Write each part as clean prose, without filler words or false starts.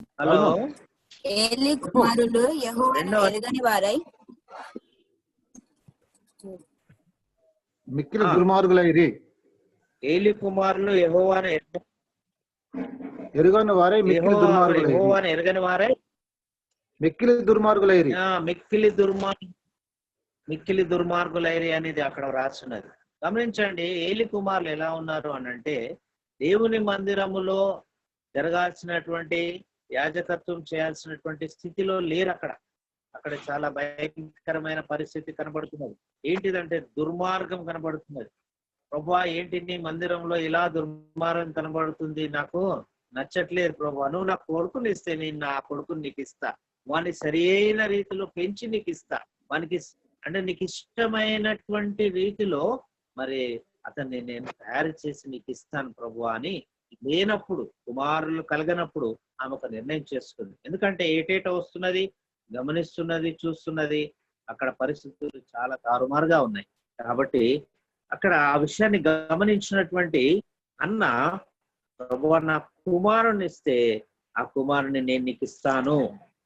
Hello, ఏలి కుమారులు యెహోవాను ఎరుగని వారై మిక్కిలి దుర్మార్గులైరి. ఏలి కుమారులు యెహోవాను ఎరుగని వారై మిక్కిలి దుర్మార్గులైరి. యెహోవాను ఎరుగని వారై మిక్కిలి దుర్మార్గులైరి. మిక్కిలి దుర్మార్గులైరి అనేది అక్కడ రాస్తున్నది. గమనించండి, ఏలి కుమారులు ఎలా ఉన్నారు అనంటే దేవుని మందిరములో జరగాల్సినటువంటి యాజకత్వం చేయాల్సినటువంటి స్థితిలో లేరు. అక్కడ చాలా భయంకరమైన పరిస్థితి కనబడుతున్నది. ఏంటిదంటే దుర్మార్గం కనబడుతున్నది. ప్రభువా, ఏంటి నీ మందిరంలో ఇలా దుర్మార్గం కనబడుతుంది, నాకు నచ్చట్లేదు ప్రభువా, నువ్వు నా కొడుకుని ఇస్తే నేను నా కొడుకుని నీకు ఇస్తా, వాడిని సరి అయిన రీతిలో పెంచి నీకు ఇస్తా, వానికి అంటే నీకు ఇష్టమైనటువంటి రీతిలో మరి అతన్ని నేను తయారు చేసి నీకు ఇస్తాను ప్రభువా అని లేనప్పుడు, కుమారులు కలగనప్పుడు ఆమె ఒక నిర్ణయం చేసుకుంది. ఎందుకంటే ఏటేట వస్తున్నది, గమనిస్తున్నది, చూస్తున్నది, అక్కడ పరిస్థితులు చాలా తారుమారుగా ఉన్నాయి. కాబట్టి అక్కడ ఆ విషయాన్ని గమనించినటువంటి అన్న, ప్రభువా నా కుమారుని ఇస్తే ఆ కుమారుని నేను నీకు ఇస్తాను.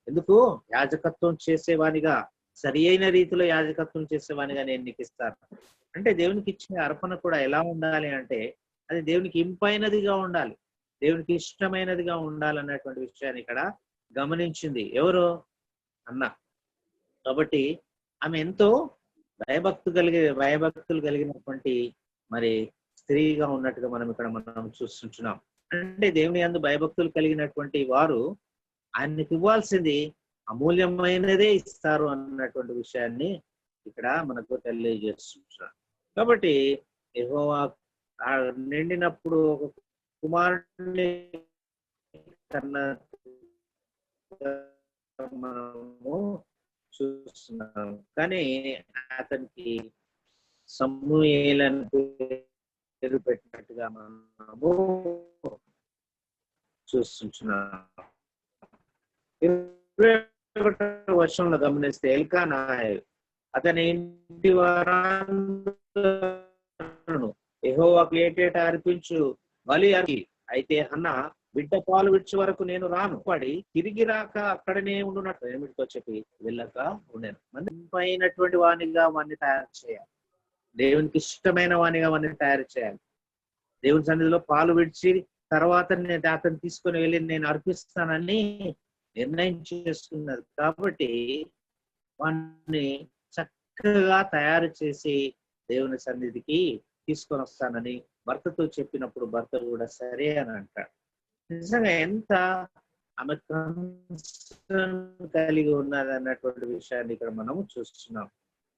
ఎందుకు? యాజకత్వం చేసేవానిగా, సరి అయిన రీతిలో యాజకత్వం చేసేవానిగా నేను నీకు ఇస్తాను. అంటే దేవునికి ఇచ్చిన అర్పణ కూడా ఎలా ఉండాలి అంటే అది దేవునికి ఇంపైనదిగా ఉండాలి, దేవునికి ఇష్టమైనదిగా ఉండాలన్నటువంటి విషయాన్ని ఇక్కడ గమనించింది ఎవరు? అన్న. కాబట్టి ఆమె ఎంతో భయభక్తులు కలిగినటువంటి మరి స్త్రీగా ఉన్నట్టుగా మనం చూస్తుంటున్నాం. అంటే దేవుని యందు భయభక్తులు కలిగినటువంటి వారు ఆయనకి ఇవ్వాల్సింది అమూల్యమైనదే ఇస్తారు అన్నటువంటి విషయాన్ని ఇక్కడ మనకు తెలియజేస్తుంటున్నారు. కాబట్టి యెహోవా నిండినప్పుడు ఒక కుమారుడిని మనము చూస్తున్నాం. కానీ అతనికి సమూయేలు పేరు పెట్టినట్టుగా మనము చూస్తున్నాం. 21వ వచనంలో గమనిస్తే ఎల్కానా అతని ఇంటి వారందరూ యెహోవాకు ఏటేటా అర్పించు బలి అర్పి, అయితే హన్న బిడ్డ పాలు విడిచే వరకు నేను రాను, పడి తిరిగి రాక అక్కడనే ఉండునట్టు ఏమిటితో చెప్పి వెళ్ళక ఉండేను. మందిపైనటువంటి వాణిగా వాడిని తయారు చేయాలి, దేవునికి ఇష్టమైన వాణిగా వాడిని తయారు చేయాలి. దేవుని సన్నిధిలో పాలు విడిచి తర్వాత నేను అతను తీసుకొని వెళ్ళి నేను అర్పిస్తానని నిర్ణయం చేసుకున్నది. కాబట్టి వాడిని చక్కగా తయారు చేసి దేవుని సన్నిధికి తీసుకొని వస్తానని భర్తతో చెప్పినప్పుడు భర్త కూడా సరే అని అంటాడు. నిజంగా ఎంత ఆమె కలిగి ఉన్నది అన్నటువంటి విషయాన్ని ఇక్కడ మనము చూస్తున్నాం.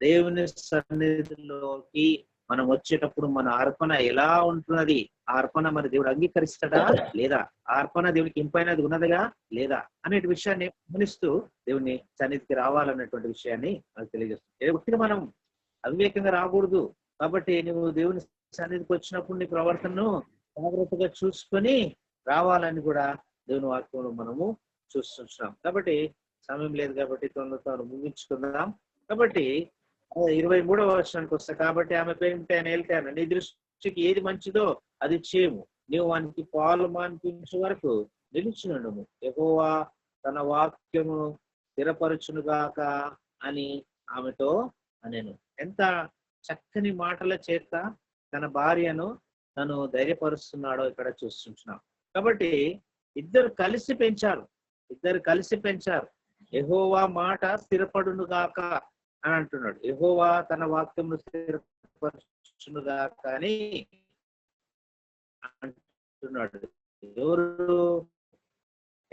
దేవుని సన్నిధిలోకి మనం వచ్చేటప్పుడు మన అర్పణ ఎలా ఉంటున్నది, ఆ అర్పణ మరి దేవుడు అంగీకరిస్తాడా లేదా, ఆ అర్పణ దేవునికి ఇంపైనది ఉన్నదిగా లేదా అనే విషయాన్ని గమనిస్తూ దేవుని సన్నిధికి రావాలన్నటువంటి విషయాన్ని మనకు తెలియజేస్తుంది. మనం అవివేకంగా రాకూడదు. కాబట్టి నువ్వు దేవుని సన్నిధికి వచ్చినప్పుడు నీ ప్రవర్తనను జాగ్రత్తగా చూసుకొని రావాలని కూడా దేవుని వాక్యంలో మనము చూస్తున్నాం. కాబట్టి సమయం లేదు కాబట్టి తొందరతో ముగించుకుందాం. కాబట్టి 23వ వచనానికి వస్తా. కాబట్టి ఆమె పేరిట ఆయన వెళ్తాను, నీ దృష్టికి ఏది మంచిదో అది చేయము, నీవు వానికి పాలు మాన్పించే వరకు నిలుచునుండుము, యెహోవా తన వాక్యము స్థిరపరచునుగాక అని ఆమెతో అనేను. ఎంత చక్కని మాటల చేత తన భార్యను తను ధైర్యపరుస్తున్నాడో ఇక్కడ చూస్తుంటున్నాం. కాబట్టి ఇద్దరు కలిసి పెంచారు. యెహోవా మాట స్థిరపడునుగాక అని అంటున్నాడు. యెహోవా తన వాక్యమును స్థిరపరచునుగాక అని అంటున్నాడు. ఎవరు?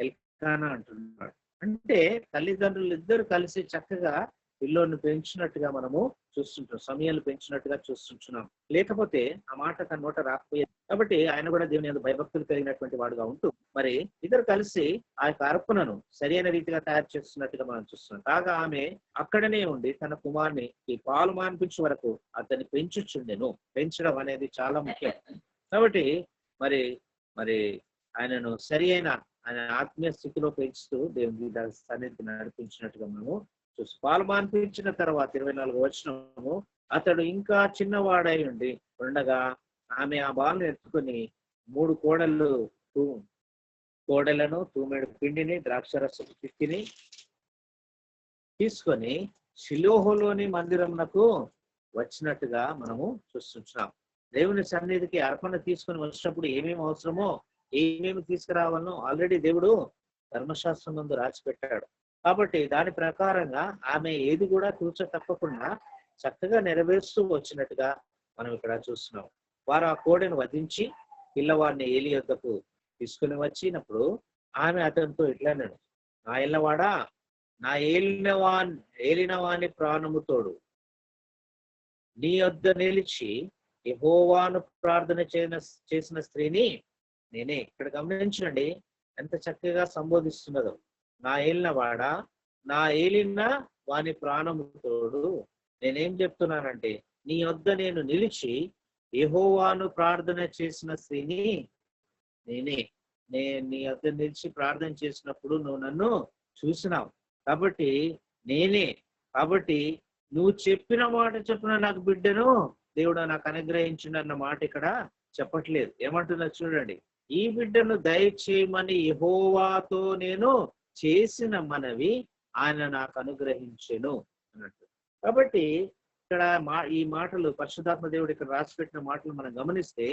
ఎల్కానా అంటున్నాడు. అంటే తల్లిదండ్రులు ఇద్దరు కలిసి చక్కగా పిల్లోని పెంచినట్టుగా మనము చూస్తుంటాం, సమయాలు పెంచినట్టుగా చూస్తుంటున్నాం. లేకపోతే ఆ మాట తన నోట రాకపోయేది. కాబట్టి ఆయన కూడా దేవుని యందు భయభక్తులు కలిగినటువంటి వాడుగా ఉంటూ మరి ఇద్దరు కలిసి ఆ యొక్క అర్పణను సరైన రీతిగా తయారు చేస్తున్నట్టుగా మనం చూస్తున్నాం. కాగా ఆమె అక్కడనే ఉండి తన కుమారుని ఈ పాలు మాన్పించే వరకు అతన్ని పెంచుచుండెను. పెంచడం అనేది చాలా ముఖ్యం. కాబట్టి మరి మరి ఆయనను ఆయన ఆత్మీయ స్థితిలో పెంచుతూ దేవుని సన్నిధికి నడిపించినట్టుగా మనము చూసి పాలు మాన్పించిన తర్వాత 24వ వచనము, అతడు ఇంకా చిన్నవాడై ఉండగా ఆమె ఆ బాలను ఎత్తుకొని 3 కోడళ్ళు కోడెలను, తూమెడు పిండిని, ద్రాక్షరసపు పిక్కిని తీసుకొని షిలోహులోని మందిరమునకు వచ్చినట్టుగా మనము చూస్తున్నాం. దేవుని సన్నిధికి అర్పణ తీసుకొని వచ్చినప్పుడు ఏమేమి అవసరమో, ఏమేమి తీసుకురావాలనో ఆల్రెడీ దేవుడు ధర్మశాస్త్రం ముందు రాసిపెట్టాడు. కాబట్టి దాని ప్రకారంగా ఆమె ఏది కూడా తూచ తప్పకుండా చక్కగా నెరవేరుస్తూ వచ్చినట్టుగా మనం ఇక్కడ చూస్తున్నాం. వారు ఆ కోడెను వధించి పిల్లవాడిని ఏలి యొద్దకు తీసుకుని వచ్చినప్పుడు ఆమె అతనితో ఇట్లా అన్నాడు, నా ఇల్లవాడా, నా ఏలినవాని ప్రాణముతోడు నీ యొద్ద నిలిచి యెహోవాను ప్రార్థన చేసిన స్త్రీని నేనే. ఇక్కడ గమనించండి ఎంత చక్కగా సంబోధిస్తున్నదో. నా ఏలినవాడా, నా ఏలిన వాని ప్రాణముతోడు. నేనేం చెప్తున్నానంటే, నీ యొద్ద నేను నిలిచి యెహోవాను ప్రార్థన చేసిన స్త్రీని నేనే. నేను నీ యొద్ద నిలిచి ప్రార్థన చేసినప్పుడు నువ్వు నన్ను చూసినావు కాబట్టి నేనే. కాబట్టి నువ్వు చెప్పిన మాట చొప్పున నాకు బిడ్డను దేవుడు నాకు అనుగ్రహించిండన్న మాట ఇక్కడ చెప్పట్లేదు. ఏమంటున్నా చూడండి, ఈ బిడ్డను దయచేయమని యెహోవాతో నేను చేసిన మనవి ఆయన నాకు అనుగ్రహించెను అన్నట్టు. కాబట్టి ఇక్కడ ఈ మాటలు పరిశుద్ధాత్మ దేవుడు ఇక్కడ రాసిపెట్టిన మాటలు మనం గమనిస్తే,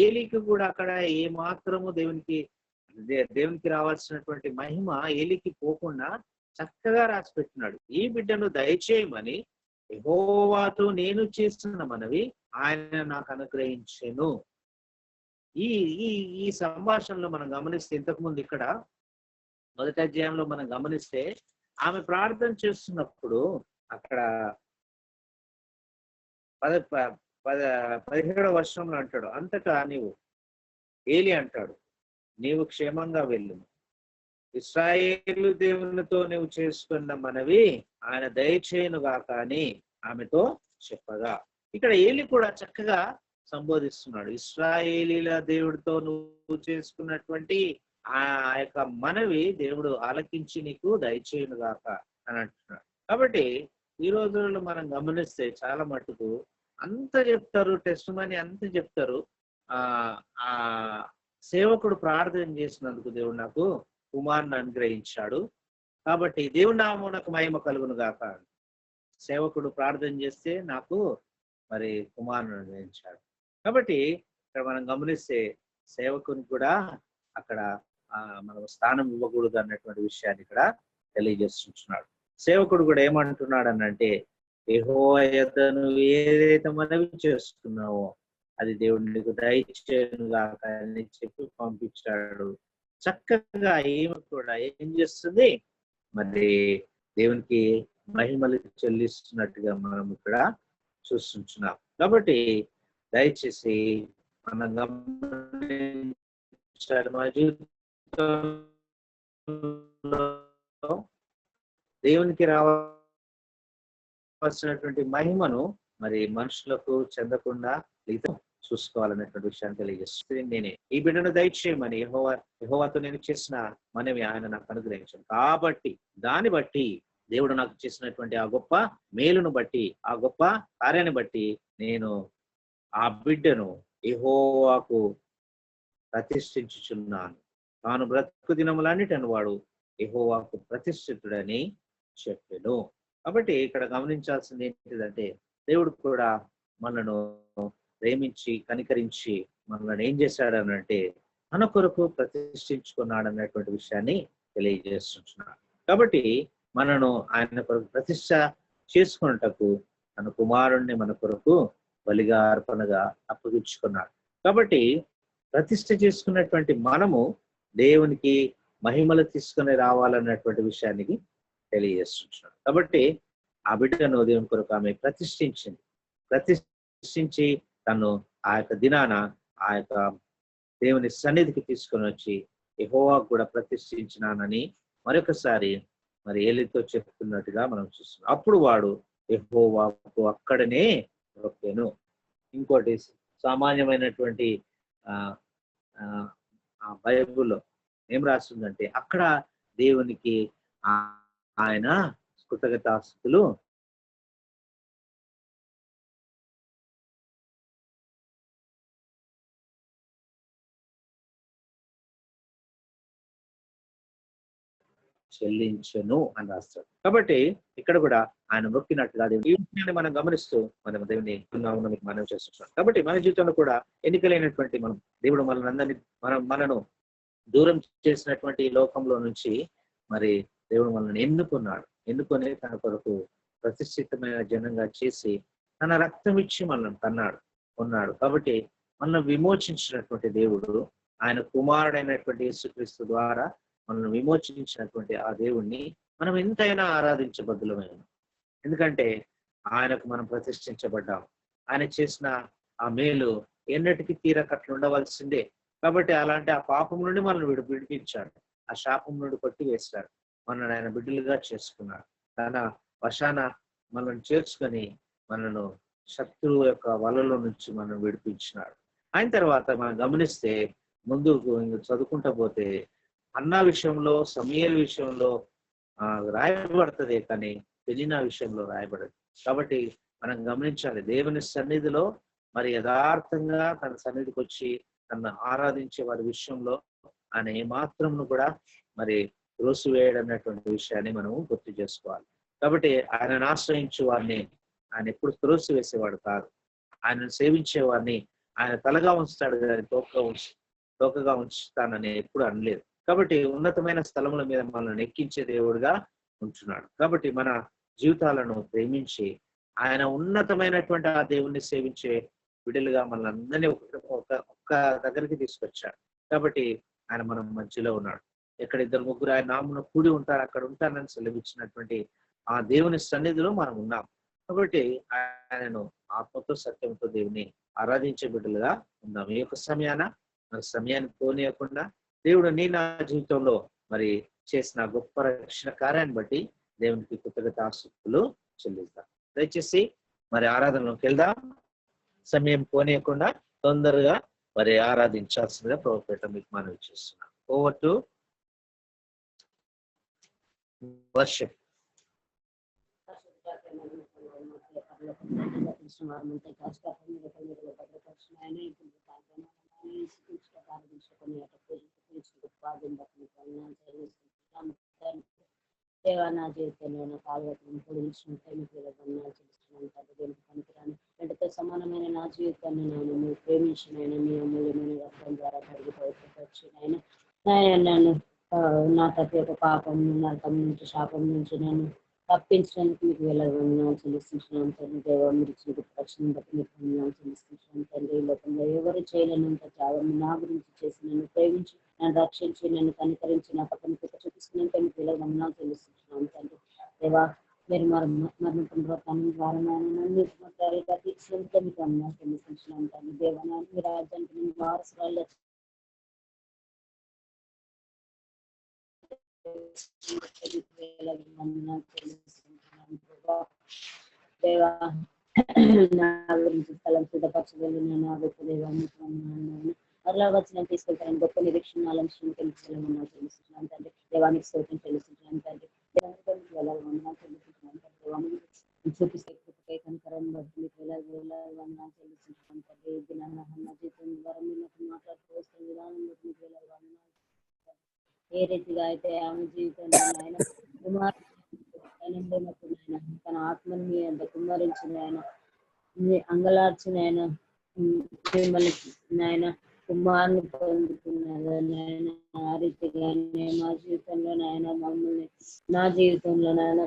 ఏలికి కూడా అక్కడ ఏ మాత్రము దేవునికి రావాల్సినటువంటి మహిమ ఏలికి పోకుండా చక్కగా రాసిపెట్టినాడు. ఈ బిడ్డను దయచేయమని యెహోవాతో నేను చేస్తున్న మనవి ఆయన నాకు అనుగ్రహించెను. ఈ ఈ ఈ సంభాషణలో మనం గమనిస్తే, ఇంతకుముందు ఇక్కడ మొదటి అధ్యాయంలో మనం గమనిస్తే ఆమె ప్రార్థన చేస్తున్నప్పుడు అక్కడ 17వ వర్షంలో అంటాడు, అంతటా ఏలి అంటాడు, నీవు క్షేమంగా వెళ్ళు, ఇశ్రాయేలు దేవునితో నువ్వు చేసుకున్న మనవి ఆయన దయచేయునుగాక అని ఆమెతో చెప్పగా, ఇక్కడ ఏలి కూడా చక్కగా సంబోధిస్తున్నాడు. ఇశ్రాయేలీల దేవుడితో నువ్వు చేసుకున్నటువంటి ఆ యొక్క మనవి దేవుడు ఆలకించి నీకు దయచేయునుగాక అని అంటున్నాడు. కాబట్టి ఈ రోజుల్లో మనం గమనిస్తే చాలా మటుకు అంత చెప్తారు, టెస్ట్ మనీ అంత చెప్తారు. ఆ సేవకుడు ప్రార్థన చేసినందుకు దేవుడు నాకు కుమారుని అనుగ్రహించాడు కాబట్టి దేవుడి నామమునకు మహిమ కలుగును గాక. సేవకుడు ప్రార్థన చేస్తే నాకు మరి కుమారుని అనుగ్రహించాడు. కాబట్టి ఇక్కడ మనం గమనిస్తే సేవకుని కూడా అక్కడ మనం స్థానం ఇవ్వకూడదు అన్నటువంటి విషయాన్ని ఇక్కడ తెలియజేస్తున్నాడు. సేవకుడు కూడా ఏమంటున్నాడు అనంటే, యెహోవా యొద్ద నువ్వు ఏదైతే మనవి చేస్తున్నావో అది దేవుడు నీకు దయచేయునుగాక అని చెప్పి పంపించాడు. చక్కగా ఈమె కూడా ఏం చేస్తుంది, మరి దేవునికి మహిమలు చెల్లిస్తున్నట్టుగా మనం ఇక్కడ చూస్తున్నాం. కాబట్టి దయచేసి మనం మన జీవితంలో దేవునికి రావాల్సినటువంటి మహిమను మరి మనుషులకు చెందకుండా చూసుకోవాలనేటువంటి విషయాన్ని తెలియజేస్తుంది. నేనే ఈ బిడ్డను దయచేయమని యెహోవాతో నేను చేసిన మనవి ఆయన నాకు అనుగ్రహించాను. కాబట్టి దాన్ని బట్టి దేవుడు నాకు చేసినటువంటి ఆ గొప్ప మేలును బట్టి, ఆ గొప్ప కార్యాన్ని బట్టి నేను ఆ బిడ్డను యెహోవాకు ప్రతిష్ఠించుచున్నాను. తాను బ్రతుకు దినములన్నిటను వాడు యెహోవాకు ప్రతిష్ఠితుడని చెప్పెను. కాబట్టి ఇక్కడ గమనించాల్సింది ఏంటిదంటే, దేవుడు కూడా మనను ప్రేమించి కనికరించి మనల్ని ఏం చేశాడనంటే మన కొరకు ప్రతిష్ఠించుకున్నాడు అన్నటువంటి విషయాన్ని తెలియజేస్తున్నాడు. కాబట్టి మనను ఆయన కొరకు ప్రతిష్ఠ చేసుకున్నటకు తన కుమారుణ్ణి మన కొరకు బలిగా అర్పణగా అప్పగించుకున్నాడు. కాబట్టి ప్రతిష్ఠ చేసుకున్నటువంటి మనము దేవునికి మహిమలు తీసుకుని రావాలన్నటువంటి విషయానికి తెలియజేస్తున్నాడు. కాబట్టి ఆ బిడ్డను దేవుని కొరకు ఆమె ప్రతిష్ఠించి తను ఆ యొక్క దినాన ఆ యొక్క దేవుని సన్నిధికి తీసుకొని వచ్చి యెహోవాకు కూడా ప్రతిష్ఠించినానని మరొకసారి మరి ఏలితో చెప్తున్నట్టుగా మనం చూస్తున్నాం. అప్పుడు వాడు యెహోవాకు అక్కడనే మొక్కెను. ఇంకోటి సామాన్యమైనటువంటి బైబుల్లో ఏం రాస్తుందంటే, అక్కడ దేవునికి ఆయన కృతజ్ఞతాస్తుతులు చెల్లించును అని రాస్తాడు. కాబట్టి ఇక్కడ కూడా ఆయన మొక్కినట్టుగా దేవుడు ఈ విషయాన్ని మనం గమనిస్తూ మనం దేవుని మీకు మనవి చేస్తున్నాం. కాబట్టి మన జీవితంలో కూడా ఎన్నికలైనటువంటి మనం దేవుడు మనల్ని మనను దూరం చేసినటువంటి ఈ లోకంలో నుంచి మరి దేవుడు మనల్ని ఎన్నుకొని తన కొరకు ప్రతిష్ఠితమైన జనంగా చేసి తన రక్తం ఇచ్చి మనల్ని కొన్నాడు. కాబట్టి మనల్ని విమోచించినటువంటి దేవుడు, ఆయన కుమారుడైనటువంటి యేసుక్రీస్తు ద్వారా మనల్ని విమోచించినటువంటి ఆ దేవుణ్ణి మనం ఎంతైనా ఆరాధించబద్దులమైన. ఎందుకంటే ఆయనకు మనం ప్రతిష్ఠించబడ్డాం. ఆయన చేసిన ఆ మేలు ఎన్నటికీ తీరకట్లు ఉండవలసిందే. కాబట్టి అలాంటి ఆ పాపం నుండి మనల్ని విడిపించాడు, ఆ శాపం నుండి కొట్టివేశాడు, మనల్ని ఆయన బిడ్డలుగా చేసుకున్నాడు. తన వశాన మనల్ని చేర్చుకొని మనను శత్రువు యొక్క వలలో నుంచి మనం విడిపించినాడు. ఆయన తర్వాత మనం గమనిస్తే ముందుకు చదువుకుంటా పోతే అన్నా విషయంలో, సమూయేలు విషయంలో రాయబడుతుంది, కానీ పెనిన్నా విషయంలో రాయబడదు. కాబట్టి మనం గమనించాలి, దేవుని సన్నిధిలో మరి యథార్థంగా తన సన్నిధికి వచ్చి తను ఆరాధించే వారి విషయంలో ఆయన ఏమాత్రం కూడా మరి త్రోసివేయడం అన్నటువంటి విషయాన్ని మనం గుర్తు చేసుకోవాలి. కాబట్టి ఆయనను ఆశ్రయించే వారిని ఆయన ఎప్పుడు త్రోసివేసేవాడు కాదు. ఆయనను సేవించే వారిని ఆయన తలగా ఉంచుతాడు కానీ తోకగా ఉంచుతానని ఎప్పుడు అనలేదు. కాబట్టి ఉన్నతమైన స్థలముల మీద మనల్ని ఎక్కించే దేవుడుగా ఉంటున్నాడు. కాబట్టి మన జీవితాలను ప్రేమించి ఆయన ఉన్నతమైనటువంటి ఆ దేవుణ్ణి సేవించే బిడ్డలుగా మనల్ని అందరినీ ఒక్క దగ్గరికి తీసుకొచ్చాడు. కాబట్టి ఆయన మనం మధ్యలో ఉన్నాడు. ఎక్కడ 2-3 ఆయన నామమున కూడి ఉంటారు, అక్కడ ఉంటానని సెలవిచ్చినటువంటి ఆ దేవుని సన్నిధిలో మనం ఉన్నాం. కాబట్టి ఆయనను ఆత్మతో సత్యంతో దేవుని ఆరాధించే బిడ్డలుగా ఉన్నాం. ఈ యొక్క సమయాన్ని పోనీయకుండా దేవుడు నా జీవితంలో మరి చేసిన గొప్ప రక్షణ కార్యాన్ని బట్టి దేవునికి కృతజ్ఞతాస్తుతులు చెల్లిద్దాం. దయచేసి మరి ఆరాధనలోకి వెళ్దాం. సమయం పోనీయకుండా తొందరగా మరి ఆరాధించాల్సిందిగా ప్రభుపేట మీకు మనవి చేస్తున్నాం. Over to worship. దేవా, నా జీవితంలో కాలువలను పొడిచినట్టే మీకు చేస్తున్నాను. దేనికి పనికిరాని వెంటతో సమానమైన నా జీవితాన్ని నేను మీరు ప్రేమించిన మీ అమూల్యమైన రక్తం ద్వారా కడిగి పవిత్రపరిచి నన్ను నా ప్రతి ఒక్క పాపం, నరకం నుంచి, శాపం నుంచి నన్ను తప్పించడానికి మీకు వెళ్ళగలను చెల్లిస్తున్నాను తండ్రి. దేవా, మీరు ఇచ్చిన రక్షణ బట్టి మీకు చెల్లిస్తున్నాను తండ్రి. ఈ లోకంలో ఎవరు చేయలేనంత త్యాగం నా గురించి చేసి నన్ను ప్రేమించి నన్ను రక్షించి నన్ను కనికరించి నా పక్కన చూపిస్తున్నంత మీకు వెళ్ళగలను చెల్లిస్తున్నాను తండ్రి. దేవా, మీరు మరణ పునరుత్థానం ద్వారా నన్ను తీర్చినందుకు మీకు అన్నా చెల్లిస్తున్నాను తండ్రి. దేవా, మీ రాజ్యానికి నేను వారసురాలు దేవా, నా గురించి స్థలం సిద్ధపరచగలి నేను గొప్ప దేవాన్ని మరలా వచ్చిన తీసుకెళ్తాను. గొప్ప నిరీక్షణ ఆలంచన తెలుసుకోవాలన్నా చెల్లిస్తున్నాను తండ్రి. దేవానికి స్తోత్రం చెల్లిస్తున్నాను తండ్రి. వెళ్ళాలన్నా చెల్లిస్తున్నాను తండ్రి. దేవాన్ని చూపిస్తే కనకరం బట్టి మీకు వెళ్ళాలన్నా చెల్లిస్తున్నాను తండ్రి. నా జీవితం ద్వారా మీరు మాట్లాడుతూ వస్తున్న విధానం బట్టి మీకు వెళ్ళాలన్నా ఏ రీతిగా అయితే ఆమె జీవితంలో ఆయన తన ఆత్మని మీ అంత కుమ్మరించిన ఆయన, అంగలార్చిన ఆయన, మిమ్మల్ని నాయన కుమారుని పొందుతున్నారు నాయన. ఆ రీతిగా మా జీవితంలో నాయన మమ్మల్ని నా జీవితంలో నాయన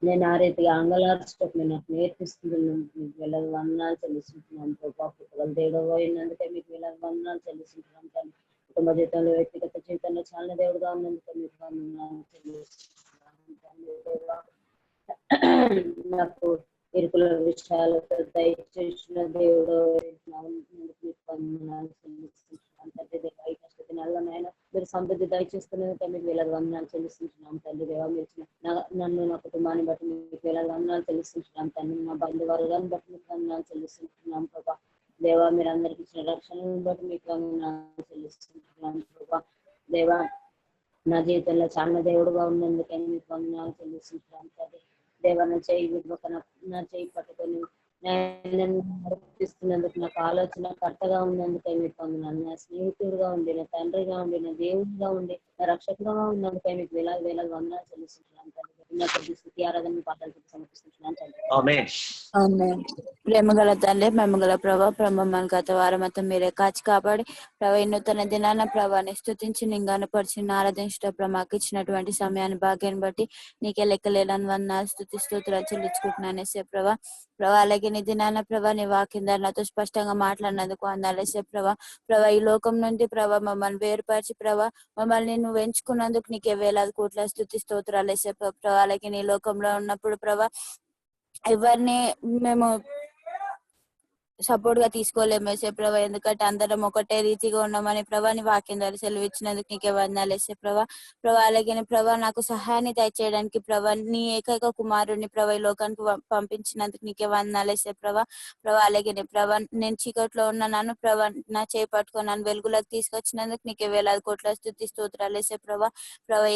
నేను ఆ రీతిగా అంగలార్చటకు నేను నాకు నేర్పిస్తున్నాను. మీకు వెళ్ళదు వందనాలు చెల్లిస్తున్నాను. కృపగల దేవుడు పోయినందుకే మీకు వెళ్ళదు వందనాలు చెల్లిస్తున్నాను కానీ కుటుంబ జీవితంలో, వ్యక్తిగత జీవితంలో చాలా దేవుడుగా ఉన్నందుకు మీకు వందనాలు చెల్లిస్తున్నాను. నాకు ఇరుకుల విషయాలతో దయచేసిన దేవుడు మీకు వందనాలు చెల్లిస్తున్నాను తండ్రి. దేవా, ఈ కష్ట దినాల్లోనైనా మీరు సమృద్ధి దయచేస్తున్నందుకే మీకు వేలాది వందనాలు చెల్లిస్తున్నాం తండ్రి. దేవా, మీరు నన్ను నా కుటుంబాన్ని బట్టి మీకు వేలాది వందనాలు చెల్లిస్తున్నాం తండ్రి. మా బంధువర్గాన్ని బట్టి మీకు వందనాలు చెల్లిస్తున్నాం ప్రభా. దేవా, మీరు అందరికి ఇచ్చిన రక్షణను బట్టి మీకు వందనాలు చెల్లిస్తున్నాం ప్రభా. దేవా, నా జీవితంలో చాలా దేవుడుగా ఉన్నందుకని మీకు వందనాలు చెల్లిస్తున్నాం తండ్రి. దేవా, నా చేయి పట్టుకొని నడిపిస్తున్నందుకు, నాకు ఆలోచన కరెక్ట్గా ఉన్నందుకై మీకు వందనాలు. నా స్నేహితుడిగా ఉండి, నా తండ్రిగా ఉండి, నా దేవుడిగా ఉండి, నా రక్షకుడుగా ఉన్నందుకై మీకు వేలాది వేలాది వందనాలు చెల్లిస్తున్నాను తండ్రి. స్థుతి ఆరాధన పాటలు సమర్పిస్తున్నాను తండ్రి. ఆమేన్. ఆమేన్. ప్రేమగల తండ్రి, ప్రేమగల ప్రభా, మన గత వారం అంతా మీరే కాచి కాపాడి ప్రభా, ఈ నూతన దినాన ప్రభాని స్తుతించి నింగానపరిచి ఆరాధించడం ప్రభా, మాకు ఇచ్చినటువంటి సమయాన్ని భాగ్యాన్ని బట్టి నీకే లెక్కలేని వందనాలు స్తుతి స్తోత్రాలు చెల్లించుకుంటున్నాను ఏసే ప్రభా. అలాగే నీ దినాన ప్రభా, నీ వాక్యం ద్వారా నాతో స్పష్టంగా మాట్లాడినందుకు వందనాలు ఏసే ప్రభా. ఈ లోకం నుండి ప్రభా మమ్మల్ని వేరుపరిచి ప్రభా, మమ్మల్ని నువ్వు ఎంచుకున్నందుకు నీకే వేలాది కోట్ల స్తుతి స్తోత్రాలు ఏసే ప్రభా. అలాగే నీ లోకంలో ఉన్నప్పుడు ప్రభా, ఎవరిని మేము సపోర్ట్ గా తీసుకోలేము ఏసే ప్రభా, ఎందుకంటే అందరం ఒకటే రీతిగా ఉన్నామని ప్రభా నీ వాక్యం ద్వారా సెలవిచ్చినందుకు నీకే వందనాలు ఏసే ప్రభా. అలాగే ప్రభా, నాకు సహాయాన్ని దయచేయడానికి ప్రభా నీ ఏకైక కుమారుడిని ప్రభా ఈ లోకానికి పంపించినందుకు నీకే వందనాలు ఏసే ప్రభా. అలాగే ప్రభా, నేను చీకట్లో ఉన్నాను ప్రభా, నా చేయి పట్టుకొని నన్ను వెలుగులోకి తీసుకొచ్చినందుకు నీకే వేలాది కోట్ల స్తుతి స్తోత్రాలు ఏసే ప్రభా.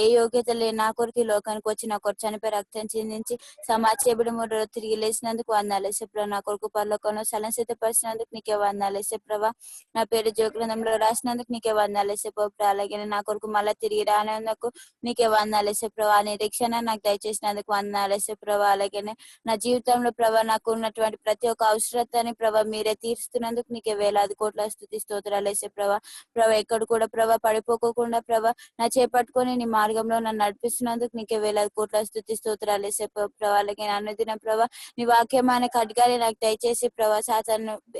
ఏ యోగ్యత లేని నా కొరకు ఈ లోకానికి వచ్చి నా కొరకు చనిపోయి రక్తం చిందించి సమాజబడి మూడు తిరిగి లేచినందుకు వందనాలు ఏసే ప్రభా. నా కొరకు పరలోకంలో సలన పరిచినందుకు నీకే వందనాలు ఏసే ప్రభా. నా పేరు జీవగ్రంథంలో రాసినందుకు నీకే వందనాలు ఏసే ప్రభా. అలాగే నా కొరకు మళ్ళా తిరిగి రానందుకు నీకే వందనాలు ఏసే ప్రభా. నిరీక్షణ నాకు దయచేసినందుకు వందనాలు ఏసే ప్రభా. అలాగే నా జీవితంలో ప్రభా నాకు ఉన్నటువంటి ప్రతి ఒక్క అవసరతని ప్రభా మీరే తీరుస్తున్నందుకు నీకే వేలాది కోట్ల స్తుతి స్తోత్రాలు ఏసే ప్రభా. ఎక్కడ కూడా ప్రభా పడిపోకోకుండా ప్రభా నా చేపట్టుకొని నీ మార్గంలో నన్ను నడిపిస్తున్నందుకు నీకే వేలాది కోట్ల స్తుతి స్తోత్రాలు ఏసే ప్రభా. అలాగే అనుదిన ప్రభా నీ వాక్యమైన ఖడ్గాని నాకు దయచేసి ప్రభా సాతాను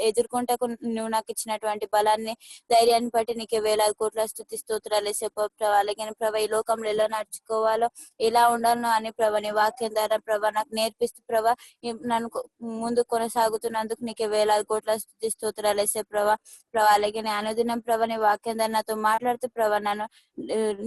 ఎదుర్కొంటకు నువ్వు నాకు ఇచ్చినటువంటి బలాన్ని ధైర్యాన్ని బట్టి నీకే వేలాది కోట్ల స్తుతి స్తోత్రాలు ఏసే ప్రభా. అలాగే ప్రభా ఈ లోకంలో ఎలా నడుచుకోవాలో ఎలా ఉండాలనో అని ప్రభా నీ వాక్యం ద్వారా ప్రభా నాకు నేర్పిస్తూ ప్రభా నన్ను ముందు కొనసాగుతున్నందుకు నీకే వేలాది కోట్ల స్తుతి స్తోత్రాలు వేసే ప్రభా. అలాగే అనుదినం ప్రభా నీ వాక్యం ద్వారా నాతో మాట్లాడుతూ ప్రభా నన్ను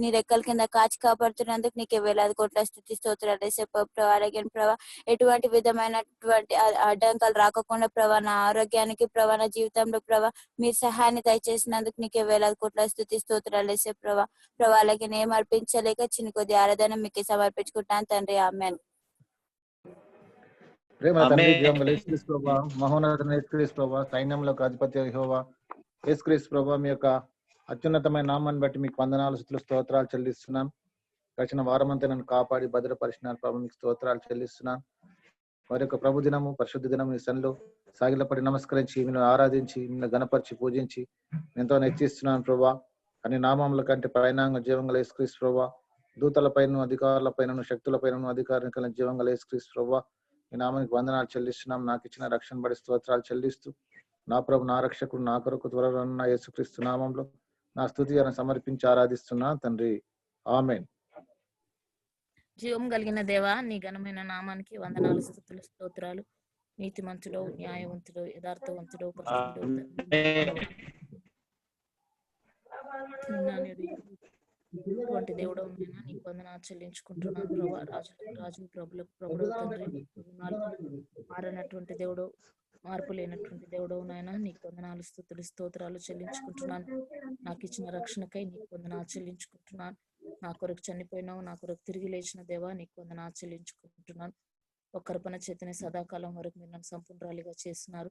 నీ రెక్కల కింద కాచి కాపాడుతున్నందుకు నీకే వేలాది కోట్ల స్తుతి స్తోత్రాలు వేసే ప్రభా. అలాగే ప్రభా ఎటువంటి విధమైనటువంటి అడ్డంకాలు రాకుండా ప్రభా నా ఆరోగ్యానికి ప్రభా నా జీవితంలో ప్రభా మీరు సహాయాన్ని దయచేసినందుకు నీకే వేలాది కోట్ల స్తుతి స్తోత్రాలు వేసే ప్రభా. అలాగే నేను అర్పించలేక చిన్న కొద్ది ఆరాధన మీకు సమర్పించుకుంటాను తండ్రి. ఆమేన్. ప్రేమ తండ్రి, జీవం యేసుక్రీస్తు ప్రభువా, మహోన్నతమైన యేసుక్రీస్తు ప్రభువా, సైన్యంలోకి అధిపతి యెహోవా యేసుక్రీస్తు ప్రభువా, మీ యొక్క అత్యున్నతమైన నామాన్ని బట్టి మీకు వందనాలు స్తుతులు స్తోత్రాలు చెల్లిస్తున్నాను. గడిచిన వారమంతా నన్ను కాపాడి భద్రపరిచినారు ప్రభు, మీకు స్తోత్రాలు చెల్లిస్తున్నాను. వారి యొక్క ప్రభు దినము పరిశుద్ధ దినము ఈ సన్నిలో సాగిలపడి నమస్కరించి మిమ్మల్ని ఆరాధించి మిమ్మల్ని గణపరిచి పూజించి ఎంతో హెచ్చిస్తున్నాను ప్రభా. అన్ని నామముల కంటే పైనాంగ జీవంగల యేసుక్రీస్తు ప్రభా, దూతలపైన అధికారులపైన శక్తులపైన అధికారుల జీవంగల యేసుక్రీస్తు ప్రభా, ఈ నామానికి వందనాలు చెల్లిస్తున్నాం. నాకు ఇచ్చిన రక్షణ బడి స్తోత్రాలు చెల్లిస్తూ నా ప్రభు నా రక్షకుడు నా కొరకు త్వరలో ఉన్న యేసుక్రీస్తు నామంలో నా స్తుతి సమర్పించి ఆరాధిస్తున్నా తండ్రి. ఆమేన్. జీవం కలిగిన దేవా, నీ ఘనమైన నామానికి వందనాలు స్తుతులు స్తోత్రాలు. నీతిమంతుడు, న్యాయవంతుడు, యథార్థవంతుడు, ఇటువంటి దేవుడు ఉన్నా నీకు వందనాలు చెల్లించుకుంటున్నాను ప్రభా. రాజు ప్రభులకు ప్రభుడు తండ్రి, మారినటువంటి దేవుడు, మార్పు లేనటువంటి దేవుడు నాయన, నీకు వందనాలు స్తుతులు స్తోత్రాలు చెల్లించుకుంటున్నాను. నాకు ఇచ్చిన రక్షణకై నీకు వందనాలు చెల్లించుకుంటున్నాను. నా కొరకు చనిపోయినావు, నా కొరకు తిరిగి లేచిన దేవా, నీకు వందనాలు చెల్లించుకుంటున్నాను. ఒక్కర్పణ చేతనే సదాకాలం వరకు మీరు నన్ను సంపూర్ణాలుగా చేస్తున్నారు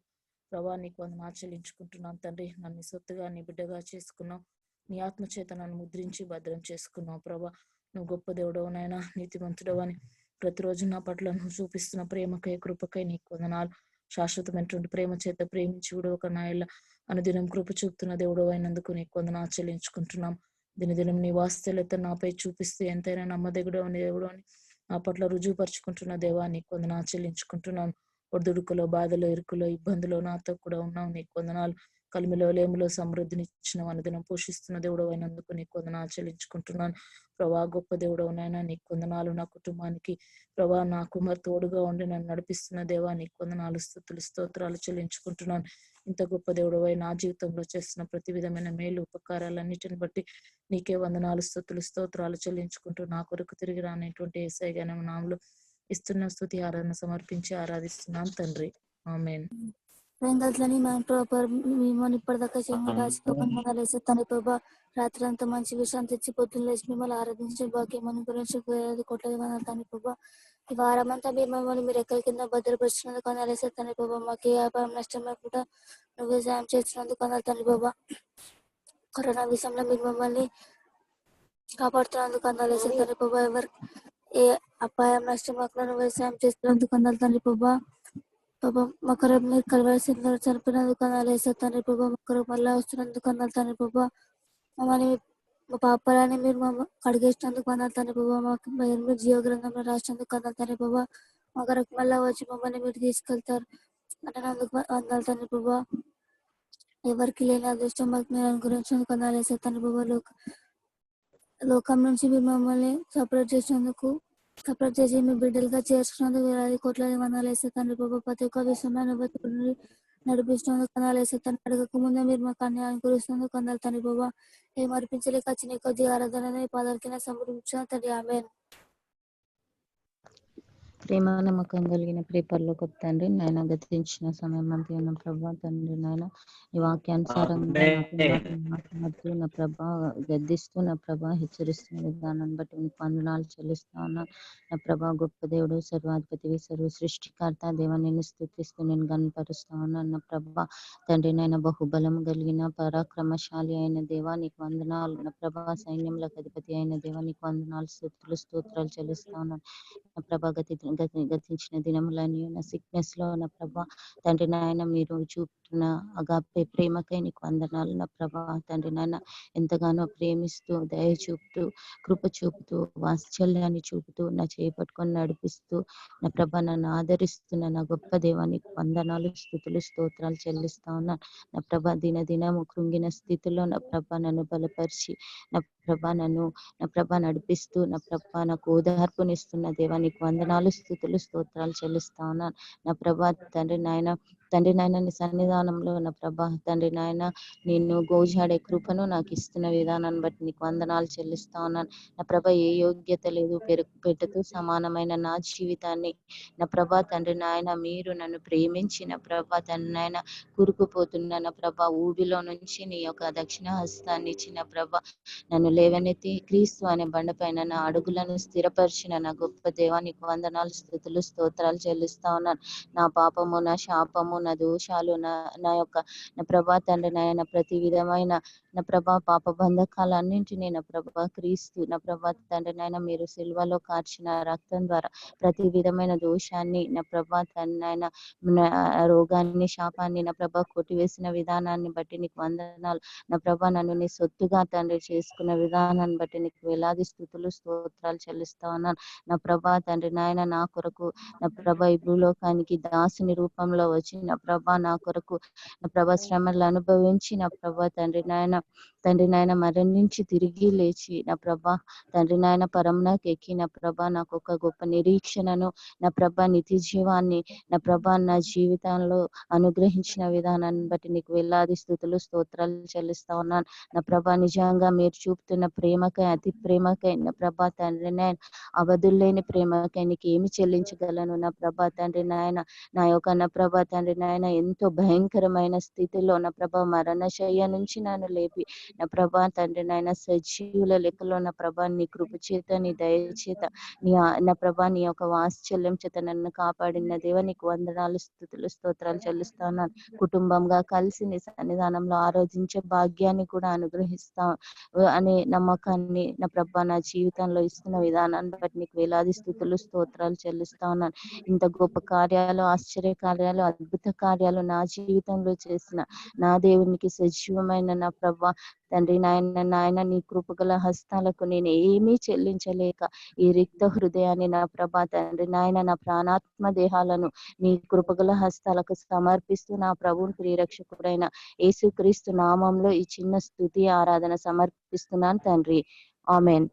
ప్రభా. నీకు వందనాలు చెల్లించుకుంటున్నాను తండ్రి. నన్ను సొత్తుగా నీ బిడ్డగా చేసుకున్నావు, నీ ఆత్మచేత నన్ను ముద్రించి భద్రం చేసుకున్నావు ప్రభా. నువ్వు గొప్ప దేవుడవు నాయనా, నీతిమంతుడవు అని ప్రతిరోజు నా పట్ల నువ్వు చూపిస్తున్న ప్రేమకై కృపకై నీకు వందనాలు. శాశ్వతమైనటువంటి ప్రేమ చేత ప్రేమించి ఒక నాయల అనుదినం కృప చూపుతున్న దేవుడు అయినందుకు నీకు వందనాలు చెల్లించుకుంటున్నాం. దినదినం నీ వాస్తవ్యత నాపై చూపిస్తూ ఎంతైనా నమ్మదగుడు దేవుడు అని నా పట్ల రుజువుపరుచుకుంటున్న దేవా, నీకు వందనాలు చెల్లించుకుంటున్నాను. ఒడిదుడుకులో, బాధలో, ఇరుకులో, ఇబ్బందులో నాతో కూడా ఉన్నావు, నీకు వందనాలు. కలిమిలో లేములో సమృద్ధినిచ్చిన అనుదినం పోషిస్తున్న దేవుడు అయినందుకు నీకు వందనాలు చెల్లించుకుంటున్నాను ప్రభా. గొప్ప దేవుడు నాయన, నీకు వందనాలు. నా కుటుంబానికి ప్రభా, నా కుమార్ తోడుగా ఉండి నన్ను నడిపిస్తున్న దేవా, నీకు వందనాలు స్తుతులు స్తోత్రాలు చెల్లించుకుంటున్నాను. ఇంత గొప్ప దేవుడు నా జీవితంలో చేస్తున్న ప్రతి విధమైన మేలు ఉపకారాలన్నిటిని బట్టి నీకే వందనాలు స్తుతులు స్తోత్రాలు చెల్లించుకుంటూ నా కొరకు తిరిగి రానటువంటి యేసయ్య నామములో ఇస్తున్న స్తుతి ఆరాధన సమర్పించి ఆరాధిస్తున్నాను తండ్రి. ఆమేన్. వెంగళని మన ప్రభా మిమ్మల్ని ఇప్పటిదాకా చేయని రాజకీయ వేసే తన ప్రభా రాత్రి అంతా మంచి విషయం తెచ్చి పొద్దున్న లేచి మిమ్మల్ని ఆరాధించే భాగ్యం మన గురించి కొట్టది మన తన ప్రభా ఈ వారం అంతా మీరు ఎక్కడి కింద భద్రపరిచినందుకు అనాలేసే తన ప్రభా మాకు ఏ వ్యాపారం నష్టం లేకుండా నువ్వు సాయం చేసినందుకు అనాలి తన ప్రభా కరోనా విషయంలో మీరు మమ్మల్ని కాపాడుతున్నందుకు అనాలేసే తన ప్రభా ఎవరు ఏ అపాయం నష్టం లేకుండా నువ్వు సాయం చేస్తున్నందుకు అనాలి తండ్రి ప్రభా ప్రభా మకర మీరు కలవలసిన చనిపోయినందుకు అనాలేసే తండ్రి ప్రభా మకర మళ్ళా వస్తున్నందుకు అన్నారు తండ్రి ప్రభా మమ్మల్ని మా పాపాలని మీరు కడిగేసినందుకు అన్నారు తండ్రి ప్రభా మాకు మీరు జీవగ్రంథంలో రాసినందుకు అన్నారు తండ్రి ప్రభా మకరకు మళ్ళా వచ్చి మమ్మల్ని మీరు తీసుకెళ్తారు అన్నందుకు అన్నారు తండ్రి ప్రభా ఎవరికి లేని అదృష్టం మాకు మీరు అనుగ్రహించినందుకు అనాలేసే తండ్రి ప్రభా లోకం నుంచి మీరు మమ్మల్ని సపరేట్ చేసినందుకు సపరేట్ చేసి మీ బిడ్డలుగా చేర్చుకున్నందుకు 1,000 కోట్లని వందలేసే తండ్రి ప్రభా ప్రతి ఒక్క విషయమైన నడిపిస్తున్నందుకు వందలేసే తండ్రి అడగక ముందే మీరు మాకు అన్యాయం కురిస్తున్నందుకు వందలు తండ్రి ప్రభా ఏం అర్పించలేక చిన్న కొద్ది ఆరాధన పాదాలకి సమర్పించిన తండ్రి ఆమేన్. ప్రేమ నమ్మకం కలిగిన ప్రేపర్లోకి తండ్రి నాయన గతించిన సమయం అంతా ఉన్న ప్రభా తండ్రి నాయన ఈ వాక్యానుసారంగా నా ప్రభా గద్దిస్తూ నా ప్రభా హెచ్చరిస్తున్న విధానాన్ని బట్టి మీకు వందనాలు చెల్లిస్తా ఉన్నా నా ప్రభా గొప్ప దేవుడు సర్వాధిపతి సర్వ సృష్టికర్త దేవా నేను స్తుతిస్తూ నేను గణపరుస్తా ఉన్నాను నా ప్రభా తండ్రి నాయన బహుబలం కలిగిన పరాక్రమశాలి అయిన దేవా నీకు వందనాలు నా ప్రభా సైన్యంలోకి అధిపతి అయిన దేవా నీకు వందనాలు స్తోత్రాలు చెల్లిస్తా ఉన్నాను నా ప్రభా గతించిన దినములని నా సిక్నెస్ లో నా ప్రభా తండ్రి నాయన మీరు చూపుతున్న అగాపే ప్రేమకై నీకు వందనాలు నా ప్రభా తండ్రి నాయన ఎంతగానో ప్రేమిస్తూ దయ చూపుతూ కృప చూపుతూ వాత్సల్యాన్ని చూపుతూ నా చేపట్టుకొని నడిపిస్తూ నా ప్రభా నన్ను ఆదరిస్తున్న నా గొప్ప దేవానికి వందనాలు స్తుతులు స్తోత్రాలు చెల్లిస్తా ఉన్నా నా ప్రభా దినము కృంగిన స్థితిలో నా ప్రభా నన్ను బలపరిచి నా ప్రభా నడిపిస్తూ నా ప్రభా నాకు ఓదార్పునిస్తున్న దేవానికి వందనాలు స్తుతులు స్తోత్రాలు చెల్లిస్తా ఉన్నాను నా ప్రభా తండ్రి నాయన నీ సన్నిధానంలో నా ప్రభా తండ్రి నాయన నిన్ను గోజాడే కృపను నాకు ఇస్తున్న విధానాన్ని బట్టి నీకు వందనాలు చెల్లిస్తా ఉన్నాను నా ప్రభా ఏ యోగ్యత లేదు పెట్టతో సమానమైన నా జీవితాన్ని నా ప్రభా తండ్రి నాయన మీరు నన్ను ప్రేమించి నా ప్రభా తండ్రి నాయన కూరుకుపోతున్న నా ప్రభా ఊబిలో నుంచి నీ యొక్క దక్షిణ హస్తాన్ని ఇచ్చిన ప్రభా నన్ను లేవనెత్తి క్రీస్తు అనే బండపైన నా అడుగులను స్థిరపరిచిన నా గొప్ప దేవానికి వందనాలు స్తుతులు స్తోత్రాలు చెల్లిస్తా ఉన్నాను నా పాపము నా శాపము నా దోషాలు నా ప్రభా తండ్రి నాయన ప్రతి విధమైన నా ప్రభా పాప బంధకాలన్నింటినీ నా ప్రభా క్రీస్తు నా ప్రభా తండ్రి నాయన మీరు సిల్వలో కార్చిన రక్తం ద్వారా ప్రతి విధమైన దోషాన్ని నా ప్రభా తండ్రి నాయన రోగాన్ని శాపాన్ని నా ప్రభా కొట్టివేసిన విధానాన్ని బట్టి నీకు వందనాలు నా ప్రభా నన్ను నీ సొత్తుగా తండ్రి చేసుకున్న విధానాన్ని బట్టి నీకు వేలాది స్తుతులు స్తోత్రాలు చెల్లిస్తా ఉన్నాను నా ప్రభా తండ్రి నాయన నా కొరకు నా ప్రభా ఈ భూలోకానికి దాసుని రూపంలో వచ్చి నా ప్రభా నా కొరకు నా ప్రభా శ్రమలు అనుభవించి నా ప్రభా తండ్రి నాయన మరణించి తిరిగి లేచి నా ప్రభా తండ్రి నాయన పరమునకు ఎక్కి నా ప్రభా నాకు ఒక గొప్ప నిరీక్షణను నా ప్రభా నిత్య జీవాన్ని నా ప్రభా నా జీవితంలో అనుగ్రహించిన విధానాన్ని బట్టి నీకు వేలాది స్తుతులు స్తోత్రాలు చెల్లిస్తా ఉన్నాను నా ప్రభా నిజంగా మీరు చూపుతున్న ప్రేమకై అతి ప్రేమకై నా ప్రభా తండ్రి నాయన అవధుల్లేని ప్రేమకై నీకు ఏమి చెల్లించగలను నా ప్రభా తండ్రి నాయన నా ప్రభా తండ్రి నాయన ఎంతో భయంకరమైన స్థితిలో నా ప్రభా మరణశయ్య నుంచి నన్ను లేపి నా ప్రభా తండ్రి నాయన సజీవుల లెక్కలో నా ప్రభా నీ కృప చేత నీ దయ చేత నా ప్రభా నీ యొక్క వాత్సల్యం చేత నన్ను కాపాడిన దేవ నీకు వందనాలు స్తుతులు స్తోత్రాలు చెల్లిస్తా ఉన్నాను కుటుంబంగా కలిసి నీ సన్నిధానంలో ఆరాధించే భాగ్యాన్ని కూడా అనుగ్రహిస్తా అనే నమ్మకాన్ని నా ప్రభా నా జీవితంలో ఇస్తున్న విధానాన్ని బట్టి నీకు వేలాది స్తుతులు స్తోత్రాలు చెల్లిస్తా ఉన్నాను ఇంత గొప్ప కార్యాలు ఆశ్చర్య కార్యాలు అద్భుత కార్యాలు నా జీవితంలో చేసిన నా దేవునికి సజీవమైన నా ప్రభా తండ్రి నాయన నీ కృపగల హస్తాలకు నేను ఏమీ చెల్లించలేక ఈ రిక్త హృదయాన్ని నా ప్రభా తండ్రి నాయన నా ప్రాణాత్మ దేహాలను నీ కృపగల హస్తాలకు సమర్పిస్తూ నా ప్రభువుని ప్రియరక్షకుడైన యేసుక్రీస్తు నామంలో ఈ చిన్న స్తుతి ఆరాధన సమర్పిస్తున్నాను తండ్రి ఆమెన్.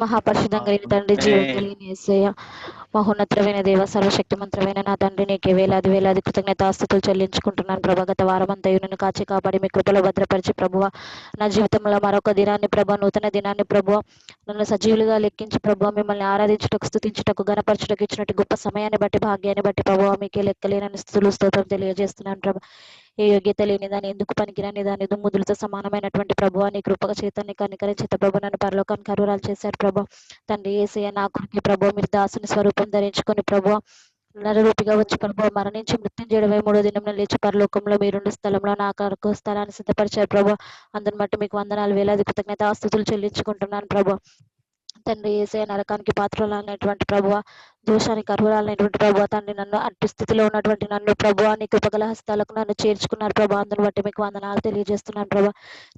మహాపరిషుద్ధం కలిగిన తండ్రి జీవం కలిగిన యేసయ్య మహోన్నతమైన దేవ, సర్వశక్తిమంతమైన నా తండ్రి, నీకే వేలాది వేలాది కృతజ్ఞతాస్తుతులు చెల్లించుకుంటున్నాను ప్రభా. గత వారమంతయు నన్ను కాచి కాపాడి మీ కృపలో భద్రపరిచి ప్రభువ, నా జీవితంలో మరొక దినాన్ని ప్రభా, నూతన దినాన్ని ప్రభువ, నన్ను సజీవులుగా లెక్కించి ప్రభువ, మిమ్మల్ని ఆరాధించుటకు, స్తుతించుటకు, గణపరచుటకు ఇచ్చినట్టు గొప్ప సమయాన్ని బట్టి, భాగ్యాన్ని బట్టి ప్రభువ, మీకే లెక్కలేనని స్తుతులు స్తోత్రం తెలియజేస్తున్నాను ప్రభా. ఏ యోగ్యత లేని దాన్ని, ఎందుకు పనికిరాని దాన్ని, దుమ్ముదులతో సమానమైనటువంటి ప్రభువ, నీ కృపక చేతాన్ని కనికరించేత ప్రభు నన్ను పరలోకానికి అర్హురాలు చేశారు ప్రభు. తండ్రి యేసయ్య, నా కొరకే ప్రభు మీరు దాసుని స్వరూపం ధరించుకొని ప్రభు నరరూపిగా వచ్చి ప్రభు మరణించి మృత్యుంజయుడు 23వ దినం లేచి పరలోకంలో మీరుండు స్థలంలో నా కొరకు స్థలాన్ని సిద్ధపరిచారు ప్రభు. అందరిని బట్టి మీకు వందనాలు, వేలాది కృతజ్ఞతాస్తుతులు చెల్లించుకుంటున్నాను ప్రభు. తండ్రి యేసయ్య, నరకానికి పాత్రులైనటువంటి ప్రభువ, దోషానికి అర్హురాలైనటువంటి ప్రభువ, తండ్రి నన్ను అట్టి స్థితిలో ఉన్నటువంటి నన్ను ప్రభువ నీ కృపగల హస్తాలకు నన్ను చేర్చుకున్నారు ప్రభు. అందుని బట్టి మీకు వందనాలు తెలియజేస్తున్నాను ప్రభు.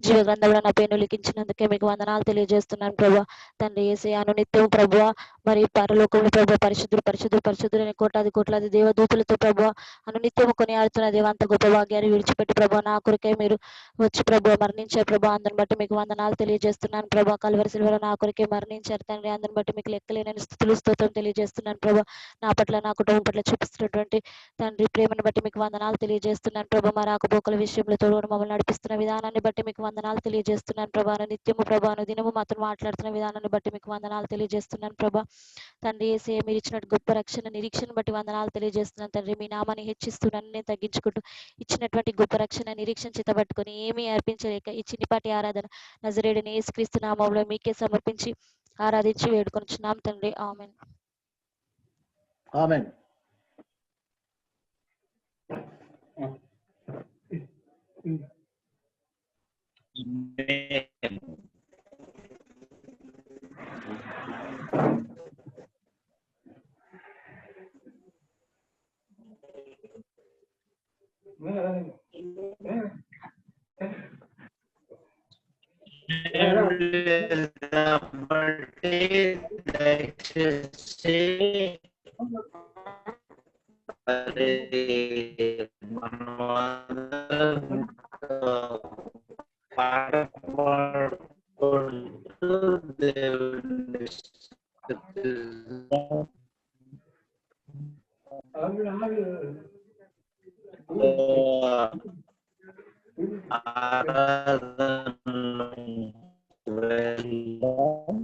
జీవ గ్రంథంలో నా పేరు లిఖించినందుకే మీకు వందనాలు తెలియజేస్తున్నాను ప్రభు. తండ్రి యేసయ్య, నిత్యం ప్రభువ మరి పరలోకంలో ప్రభు పరిశుద్ధులు పరిశుద్ధులు పరిశుద్ధులైన కోట్లాది కోట్లాది దేవదూతులతో ప్రభు అనునిత్యము కొనియాడుతున్న దేవ, అంత గొప్ప భాగ్యాన్ని విడిచిపెట్టి ప్రభు నా కొరకే మీరు వచ్చి ప్రభు మరణించారు ప్రభు. అందరిని బట్టి మీకు వందనాలు తెలియజేస్తున్నాను ప్రభు. కల్వరి సిలువలో నా కొరకే మరణించారు తండ్రి. అందరిని బట్టి మీకు లెక్కలేనని స్తుతులు స్తోత్రం తెలియజేస్తున్నాను ప్రభు. నా పట్ల, నా కుటుంబం పట్ల చూపిస్తున్నటువంటి తండ్రి ప్రేమను బట్టి మీకు వందనాలు తెలియజేస్తున్నాను ప్రభు. మా రాకపోకల విషయంలో తోడు మమ్మల్ని నడిపిస్తున్న విధానాన్ని బట్టి మీకు వందనాలు తెలియజేస్తున్నాను ప్రభు. నిత్యము ప్రభు దినము మాతో మాట్లాడుతున్న విధానాన్ని బట్టి మీకు వందనాలు తెలియజేస్తున్నాను ప్రభు. తండ్రి యేసయ్య, మీరు ఇచ్చినట్టు గొప్ప రక్షణ నిరీక్షణ బట్టి వందనాలు తెలియజేస్తున్నాను తండ్రి. మీ నామాన్ని హెచ్చిస్తూ నన్ను తగ్గించుకుంటూ ఇచ్చినటువంటి గొప్ప రక్షణ నిరీక్షణ చేతబట్టుకొని ఏమీ అర్పించలేక ఈ చిన్నిపాటి ఆరాధన నజరేయుడైన యేసుక్రీస్తు నామములో మీకే సమర్పించి ఆరాధించి వేడుకొనుచున్నాం తండ్రి. ఆమేన్. ఆమేన్. పాట పాడుకుంటూ దేవుని స్తుతిద్దాం. ఆరాధనలో వెళ్దాం.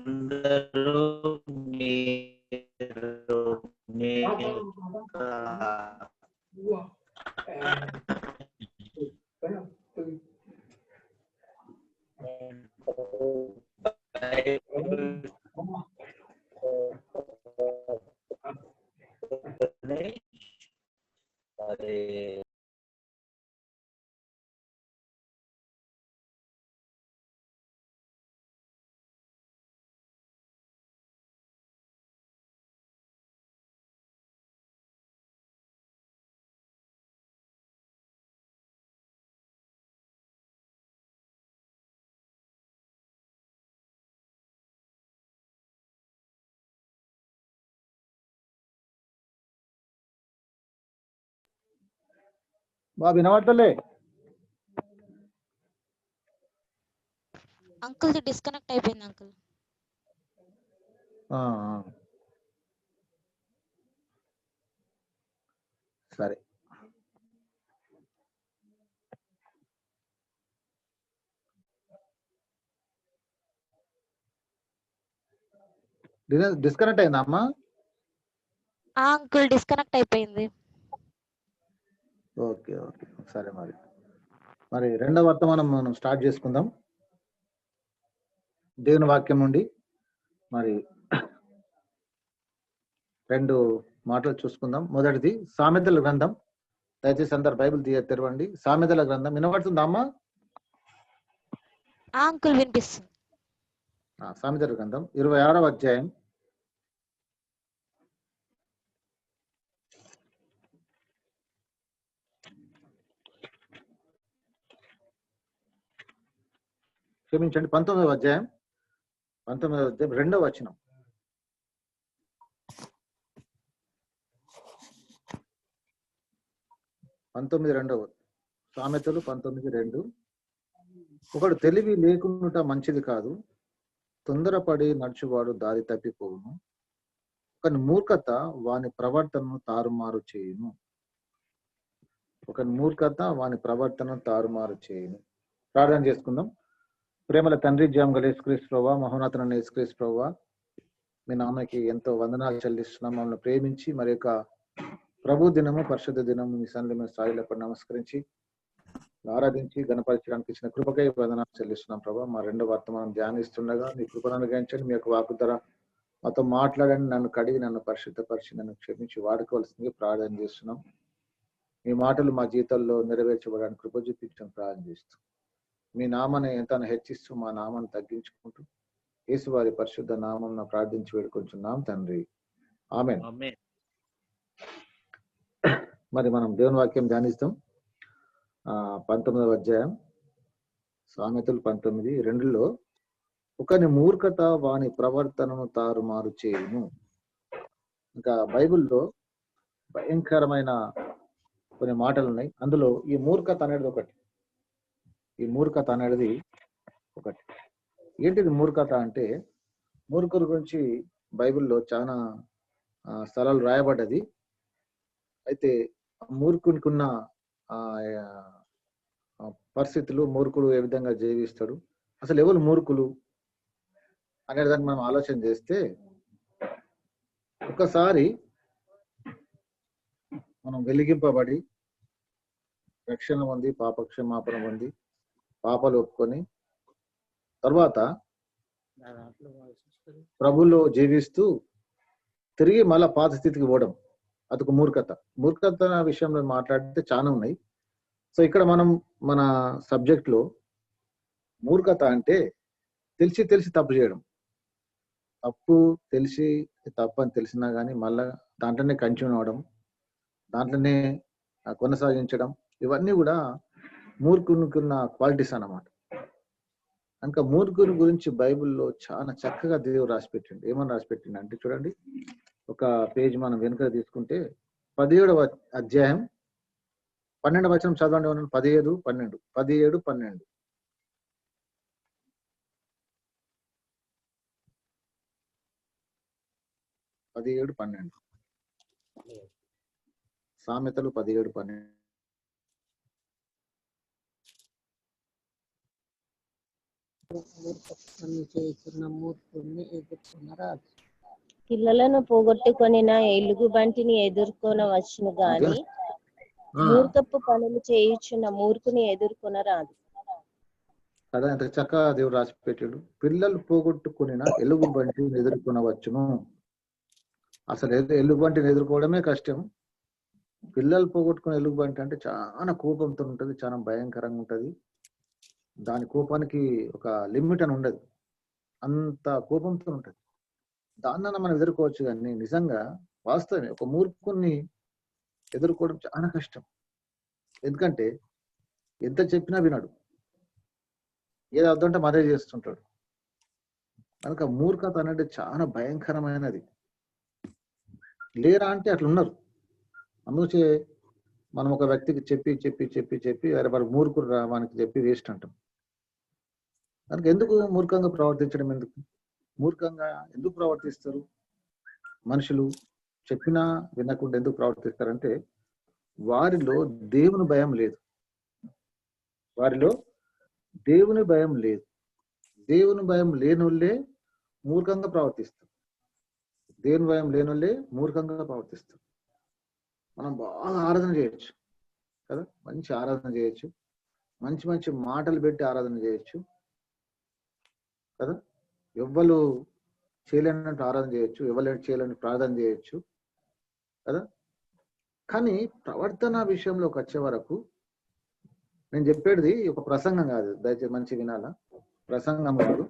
అందరూ మీరు అదే బాబు వినవట్లే. అంకుల్ది డిస్కనెక్ట్ అయిపోయింది అంకుల్. సరే, డిస్కనెక్ట్ అయిందా అమ్మా? అంకుల్ డిస్కనెక్ట్ అయిపోయింది. ఓకే ఓకే, సరే. మరి రెండవ వర్తమానం మనం స్టార్ట్ చేసుకుందాం. దేవుని వాక్యం నుండి మరి 2 మాటలు చూసుకుందాం. మొదటిది సామెతల గ్రంథం. దయచేసి అందరు బైబిల్ తెరవండి. సామెతల గ్రంథం వినబడుతుందా అమ్మా? అంకుల్ వినిపిస్తుంది. సామెతల గ్రంథం 26వ అధ్యాయం 19వ అధ్యాయం 2వ వచనం. 19:2 సామెతలు 19:2. ఒకడు తెలివి లేకుండా మంచిది కాదు, తొందరపడి నడుచువాడు దారి తప్పిపోవును, ఒకని మూర్ఖత వాని ప్రవర్తనను తారుమారు చేయును. ఒకని మూర్ఖత వాని ప్రవర్తనను తారుమారు చేయును. ప్రార్థన చేసుకుందాం. ప్రేమల తండ్రి, జామగల యేసుక్రీస్తు ప్రభువా, మహోన్నతుడైన యేసుక్రీస్తు ప్రభువా, మీ నామకి ఎంతో వందనాలు చెల్లిస్తున్నాం. మమ్మల్ని ప్రేమించి మరి యొక్క ప్రభు దినము, పరిశుద్ధ దినము మీ సన్నిధిలో స్థాయిలో నమస్కరించి ఆరాధించి గణపరచడానికి ఇచ్చిన కృపకై వందనాలు చెల్లిస్తున్నాం ప్రభా. మా రెండో వర్తమానం ధ్యానిస్తుండగా మీ కృపను అనుగ్రహించండి. మీ యొక్క వాకు ధర మాతో మాట్లాడండి. నన్ను కడిగి, నన్ను పరిశుద్ధపరిచి, నన్ను క్షమించి వాడుకోవాల్సింది ప్రార్థన చేస్తున్నాం. మీ మాటలు మా జీవితాల్లో నెరవేర్చబడడానికి కృప చూపించడం ప్రార్థన చేస్తూ, మీ నామాన్ని ఎంత హెచ్చిస్తూ మా నామాన్ని తగ్గించుకుంటూ యేసు వారి పరిశుద్ధ నామం ప్రార్థించి వేడుకొంచున్నాం తండ్రి. ఆమేన్. మరి మనం దేవుని వాక్యం ధ్యానిస్తాం. 19వ అధ్యాయం సామెతలు 19:2 ఒకని మూర్ఖత వాని ప్రవర్తనను తారుమారు చేయును. ఇంకా బైబిల్లో భయంకరమైన కొన్ని మాటలు ఉన్నాయి. అందులో ఈ మూర్ఖత అనేది ఒకటి. ఈ మూర్ఖత అనేది ఒకటి. ఏంటిది మూర్ఖత అంటే, మూర్ఖుల గురించి బైబిల్లో చాలా స్థలాలు రాయబడ్డది. అయితే మూర్ఖునికి ఉన్న పరిస్థితులు, మూర్ఖుడు ఏ విధంగా జీవిస్తాడు, అసలు ఎవరు మూర్ఖులు అనే దాన్ని మనం ఆలోచన చేస్తే, ఒకసారి మనం వెలిగింపబడి రక్షణ పొంది, పాపక్షమాపణ పొంది, పాపాలు ఒప్పుకొని తర్వాత ప్రభులో జీవిస్తూ తిరిగి మళ్ళా పాత స్థితికి పోవడం, అదొక మూర్ఖత. మూర్ఖత విషయంలో మాట్లాడితే చాలా ఉన్నాయి. సో ఇక్కడ మనం మన సబ్జెక్ట్ లో మూర్ఖత అంటే తెలిసి తప్పు చేయడం. తప్పు తెలిసి తప్పు అని తెలిసినా కానీ మళ్ళా దాంట్లోనే కంటిన్యూ అవడం, దాంట్లోనే కొనసాగించడం, ఇవన్నీ కూడా మూర్ఖునికి ఉన్న క్వాలిటీస్ అన్నమాట. ఇంకా మూర్ఖుని గురించి బైబిల్లో చాలా చక్కగా దేవుడు రాసిపెట్టిండు. ఏమని రాసిపెట్టిండు అంటే చూడండి, ఒక పేజ్ మనం వెనుక తీసుకుంటే 17వ అధ్యాయం 12వ వచనం చదవండి. 17, 12. 17, 12. సామెతలు 17, 12. పిల్లలను పోగొట్టుకొనిన ఎలుగు బంటిని ఎదుర్కొనవచ్చును గాని మూర్ఖపు పనులు చేయుచున్న మూర్ఖుని ఎదుర్కొనరాదు కదా. ఎంత చక్కగా దేవుడు రాసి పెట్టాడు. పిల్లలు పోగొట్టుకునిన ఎలుగు బంటిని ఎదుర్కొనవచ్చును. అసలు ఎలుగు బంటిని ఎదుర్కోవడమే కష్టం. పిల్లలు పోగొట్టుకునే ఎలుగు బంటి అంటే చాలా కోపంతో ఉంటది, చాలా భయంకరంగా ఉంటది. దాని కోపానికి ఒక లిమిట్ అని ఉండదు, అంత కోపంతో ఉంటది. దాన్నైనా మనం ఎదుర్కోవచ్చు, కానీ నిజంగా వాస్తవమే ఒక మూర్ఖుని ఎదుర్కోవడం చాలా కష్టం. ఎందుకంటే ఎంత చెప్పినా వినడు, ఏది అర్థంటే అదే చేస్తుంటాడు. కనుక మూర్ఖత అనేది చాలా భయంకరమైనది. లేరా అంటే అట్లా ఉన్నారు. అందుకే మనం ఒక వ్యక్తికి చెప్పి అరే వాడు మూర్ఖుడు రా వానికి చెప్పి వేస్ట్ అంటాం. కనుక ఎందుకు మూర్ఖంగా ప్రవర్తించడం? ఎందుకు మూర్ఖంగా ఎందుకు ప్రవర్తిస్తారు మనుషులు? చెప్పినా వినకుండా ఎందుకు ప్రవర్తిస్తారంటే వారిలో దేవుని భయం లేదు. వారిలో దేవుని భయం లేదు. దేవుని భయం లేనోళ్ళే మూర్ఖంగా ప్రవర్తిస్తారు. దేవుని భయం లేనోళ్ళే మూర్ఖంగా ప్రవర్తిస్తారు. మనం బాగా ఆరాధన చేయొచ్చు కదా, మంచి ఆరాధన చేయొచ్చు, మంచి మంచి మాటలు పెట్టి ఆరాధన చేయొచ్చు కదా, ఎవ్వరు చేయలేనట్టు ఆరాధన చేయొచ్చు, ఎవరు చేయలేని ప్రార్థన చేయొచ్చు కదా. కానీ ప్రవర్తన విషయంలోకి వచ్చే వరకు నేను చెప్పేది ఒక ప్రసంగం కాదు, దయచేసి మంచి వినాలా. ప్రసంగం కాదు,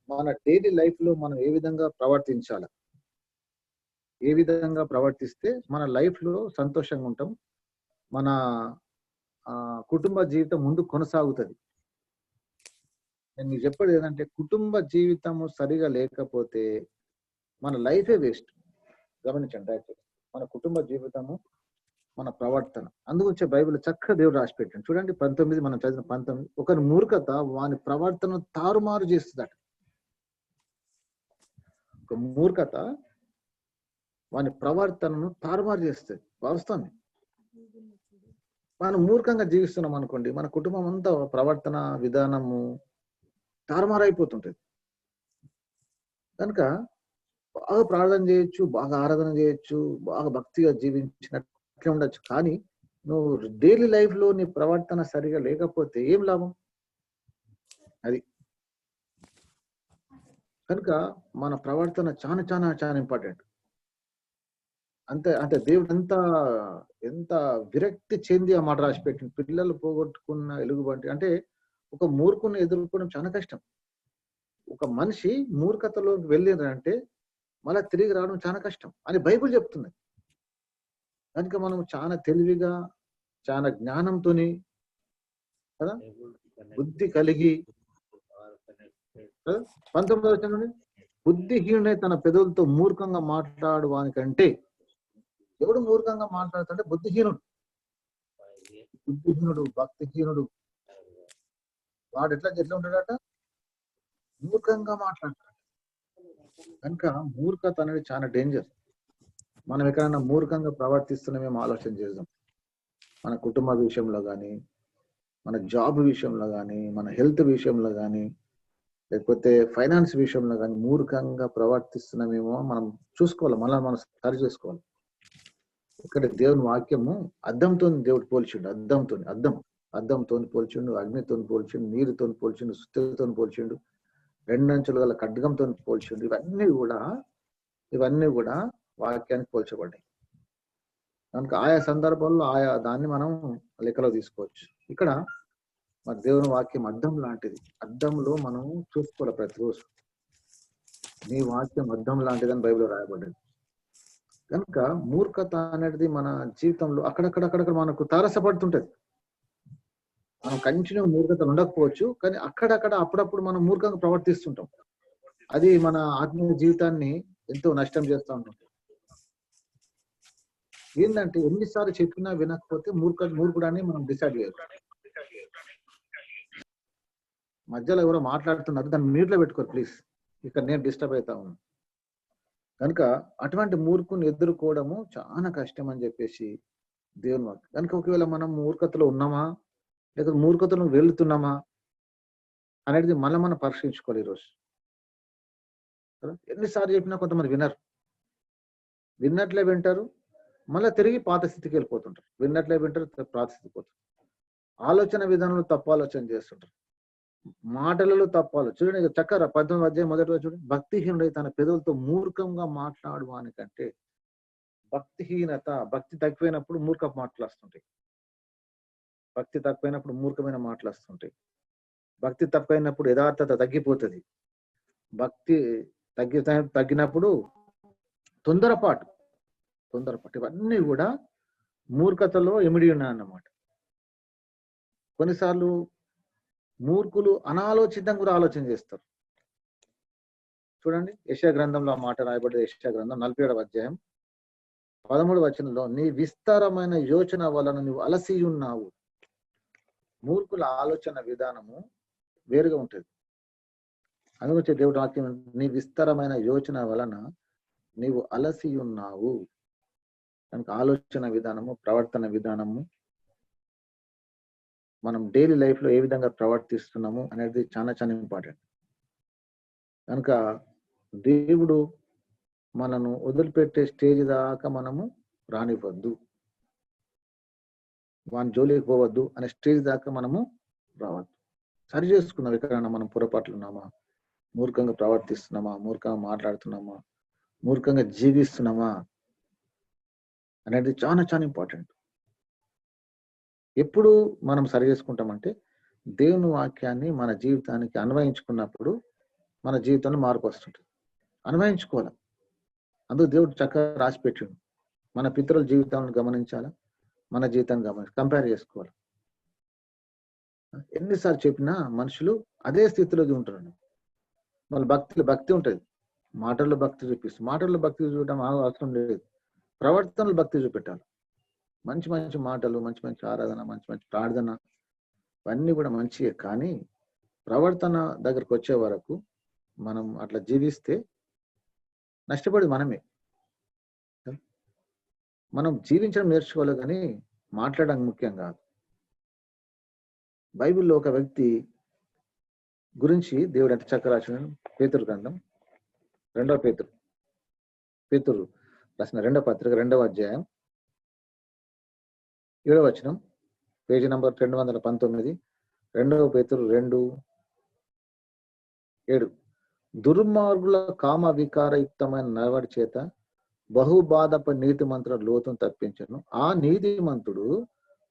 మన డైలీ లైఫ్ లో మనం ఏ విధంగా ప్రవర్తించాలి, ఏ విధంగా ప్రవర్తిస్తే మన లైఫ్ లో సంతోషంగా ఉంటాం, మన కుటుంబ జీవితం ముందు కొనసాగుతుంది. నేను మీకు చెప్పేది ఏంటంటే కుటుంబ జీవితము సరిగా లేకపోతే మన లైఫే వేస్ట్. గమనించండి దయచేసి. మన కుటుంబ జీవితము మన ప్రవర్తన. అందుకొచ్చే బైబిల్ చక్కగా దేవుడు రాసి పెట్టాడు. చూడండి 19 మనం చదివిన 19, ఒకరి మూర్ఖత వాని ప్రవర్తన తారుమారు చేస్తుందట. ఒక మూర్ఖత వాని ప్రవర్తనను తారుమారు చేస్తుంది. వాస్తవం. మనం మూర్ఖంగా జీవిస్తున్నాం అనుకోండి, మన కుటుంబం అంతా ప్రవర్తన విధానము తారుమారు అయిపోతుంటది. కనుక బాగా ప్రార్థన చేయొచ్చు, బాగా ఆరాధన చేయొచ్చు, బాగా భక్తిగా జీవించినట్లే ఉండొచ్చు. కానీ నువ్వు డైలీ లైఫ్ లో నీ ప్రవర్తన సరిగా లేకపోతే ఏం లాభం? అది కనుక మన ప్రవర్తన చాలా చాలా చాలా ఇంపార్టెంట్. అంటే దేవుడు ఎంత విరక్తి చెంది ఆ మాట రాసి పెట్టింది. పిల్లలు పోగొట్టుకున్న ఎలుగుబంటి అంటే ఒక మూర్ఖుని ఎదుర్కోవడం చాలా కష్టం. ఒక మనిషి మూర్ఖతలోకి వెళ్ళిందంటే మళ్ళా తిరిగి రావడం చాలా కష్టం అని బైబిల్ చెప్తుంది. కనుక మనం చాలా తెలివిగా, చాలా జ్ఞానంతోని కదా, బుద్ధి కలిగి 19వ వచనం, బుద్ధిహీనుడై తన పెదవులతో మూర్ఖంగా మాట్లాడు వానికంటే. ఎవడు మూర్ఖంగా మాట్లాడుతుంటే బుద్ధిహీనుడు. బుద్ధిహీనుడు, భక్తిహీనుడు వాడు ఎట్లా ఉంటాడట? మూర్ఖంగా మాట్లాడతాడు. కనుక మూర్ఖత అనేది చాలా డేంజర్. మనం ఎక్కడైనా మూర్ఖంగా ప్రవర్తిస్తున్నామేమో ఆలోచన చేద్దాం. మన కుటుంబ విషయంలో కానీ, మన జాబ్ విషయంలో కానీ, మన హెల్త్ విషయంలో కానీ, లేకపోతే ఫైనాన్స్ విషయంలో కానీ మూర్ఖంగా ప్రవర్తిస్తున్నామేమో మనం చూసుకోవాలి. మళ్ళీ మనం సరి చేసుకోవాలి. ఇక్కడ దేవుని వాక్యము అద్దంతో దేవుడు పోల్చిండు. అద్దంతో పోల్చిండు, అగ్నితో పోల్చిండు, నీరుతో పోల్చిండు, సుత్తితో పోల్చిండు, రెండంచులు గల ఖడ్గంతో పోల్చిండు. ఇవన్నీ కూడా వాక్యానికి పోల్చబడ్డాయి. కనుక ఆయా సందర్భాల్లో ఆయా దాన్ని మనం లెక్కలో తీసుకోవచ్చు. ఇక్కడ మరి దేవుని వాక్యం అద్దం లాంటిది. అద్దంలో మనం చూసుకోవాలి ప్రతిరోజు. నీ వాక్యం అద్దం లాంటిదని బైబిల్లో రాయబడ్డది. కనుక మూర్ఖత అనేది మన జీవితంలో అక్కడక్కడ మనకు తారసపడుతుంటది. మనం కంటిన్యూ మూర్ఖత ఉండకపోవచ్చు, కానీ అక్కడక్కడ అప్పుడప్పుడు మనం మూర్ఖంగా ప్రవర్తిస్తుంటాం. అది మన ఆత్మీయ జీవితాన్ని ఎంతో నష్టం చేస్తూ ఉంటుంది. ఏంటంటే ఎన్నిసార్లు చెప్పినా వినకపోతే మూర్ఖుడాన్ని మనం డిసైడ్ చేయాలి. మధ్యలో ఎవరో మాట్లాడుతున్నారు, దాన్ని మ్యూట్లో పెట్టుకోరు ప్లీజ్, ఇక్కడ నేను డిస్టర్బ్ అవుతా ఉన్నాను. కనుక అటువంటి మూర్ఖుని ఎదుర్కోవడము చాలా కష్టం అని చెప్పేసి దేవుని వాక్యం. కనుక ఒకవేళ మనం మూర్ఖతలో ఉన్నామా లేకపోతే మూర్ఖతలో వెళ్తున్నామా అనేది మనం పరీక్షించుకోవాలి ఈరోజు. ఎన్నిసార్లు చెప్పినా కొంతమంది విన్నట్లే వింటారు, మళ్ళీ తిరిగి పాత స్థితికి వెళ్ళిపోతుంటారు. విన్నట్లే వింటారు, పాత స్థితికి పోతారు. ఆలోచన విధానంలో తప్పు ఆలోచన చేస్తుంటారు, మాటలలో తప్పాలు. చూడండి చక్కర 19వ అధ్యాయం 1వ వచనం, చూడండి, భక్తిహీనుడై తన పెదవులతో మూర్ఖంగా మాట్లాడువానికంటే. భక్తి తక్కువైనప్పుడు మూర్ఖపు మాటలు వస్తుంటాయి. భక్తి తక్కువైనప్పుడు మూర్ఖమైన మాటలు వస్తుంటాయి. భక్తి తక్కువైనప్పుడు యథార్థత తగ్గిపోతుంది. భక్తి తగ్గినప్పుడు తొందరపాటు ఇవన్నీ కూడా మూర్ఖతలో ఇమిడి ఉన్నాయన్నమాట. కొన్నిసార్లు మూర్ఖులు అనాలోచితంగా కూడా ఆలోచన చేస్తారు. చూడండి యెషయా గ్రంథంలో ఆ మాట రాయబడ్డది. యెషయా గ్రంథం 47వ అధ్యాయం 13వ వచనంలో, నీ విస్తారమైన యోచన వలన నువ్వు అలసి ఉన్నావు. మూర్ఖుల ఆలోచన విధానము వేరుగా ఉంటుంది. అందుకొచ్చే దేవుడు వాక్యం, నీ విస్తారమైన యోచన వలన నీవు అలసి ఉన్నావు. కనుక ఆలోచన విధానము, ప్రవర్తన విధానము, మనం డైలీ లైఫ్ లో ఏ విధంగా ప్రవర్తిస్తున్నాము అనేది చాలా చాలా ఇంపార్టెంట్. కనుక దేవుడు మనను వదిలిపెట్టే స్టేజ్ దాకా మనము రానివ్వద్దు, వాని జోలికి పోవద్దు అనే స్టేజ్ దాకా మనము రావద్దు. సరి చేసుకున్నాం. ఎక్కడైనా మనం పొరపాట్లు ఉన్నామా, మూర్ఖంగా ప్రవర్తిస్తున్నామా, మూర్ఖంగా మాట్లాడుతున్నామా, మూర్ఖంగా జీవిస్తున్నామా అనేది చాలా చాలా ఇంపార్టెంట్. ఎప్పుడు మనం సరి చేసుకుంటామంటే దేవుని వాక్యాన్ని మన జీవితానికి అన్వయించుకున్నప్పుడు మన జీవితంలో మార్పు వస్తుంటుంది. అన్వయించుకోవాలి. అందుకు దేవుడు చక్కగా రాసి పెట్టిండు. మన పితరుల జీవితాలను గమనించాలా, మన జీవితాన్ని కంపేర్ చేసుకోవాలి. ఎన్నిసార్లు చెప్పినా మనుషులు అదే స్థితిలో ఉంటున్నారు. వాళ్ళ భక్తి ఉంటుంది, మాటల్లో భక్తి చూపిస్తుంది. మాటల్లో భక్తి చూడడం అవసరం లేదు, ప్రవర్తనలో భక్తి చూపెట్టాలి. మంచి మంచి మాటలు, మంచి మంచి ఆరాధన, మంచి మంచి ప్రార్థన, ఇవన్నీ కూడా మంచియే. కానీ ప్రవర్తన దగ్గరకు వచ్చే వరకు మనం అట్లా జీవిస్తే నష్టపడి మనమే. మనం జీవించడం నేర్చుకోవాలి కానీ మాట్లాడడం ముఖ్యం కాదు. బైబిల్లో ఒక వ్యక్తి గురించి దేవుడు ఎంత చక్కగా రాసిన పేతురు గ్రంథం 2వ పేతురు రాసిన 2వ పత్రిక 2వ అధ్యాయం 7వ వచనం, పేజీ నంబర్ 219, 2వ పేతురు 2:7. దుర్మార్గుల కామ వికారయుక్తమైన నడవడి చేత బహుబాధపడి నీతిమంతుల లోతును తప్పించను. ఆ నీతిమంతుడు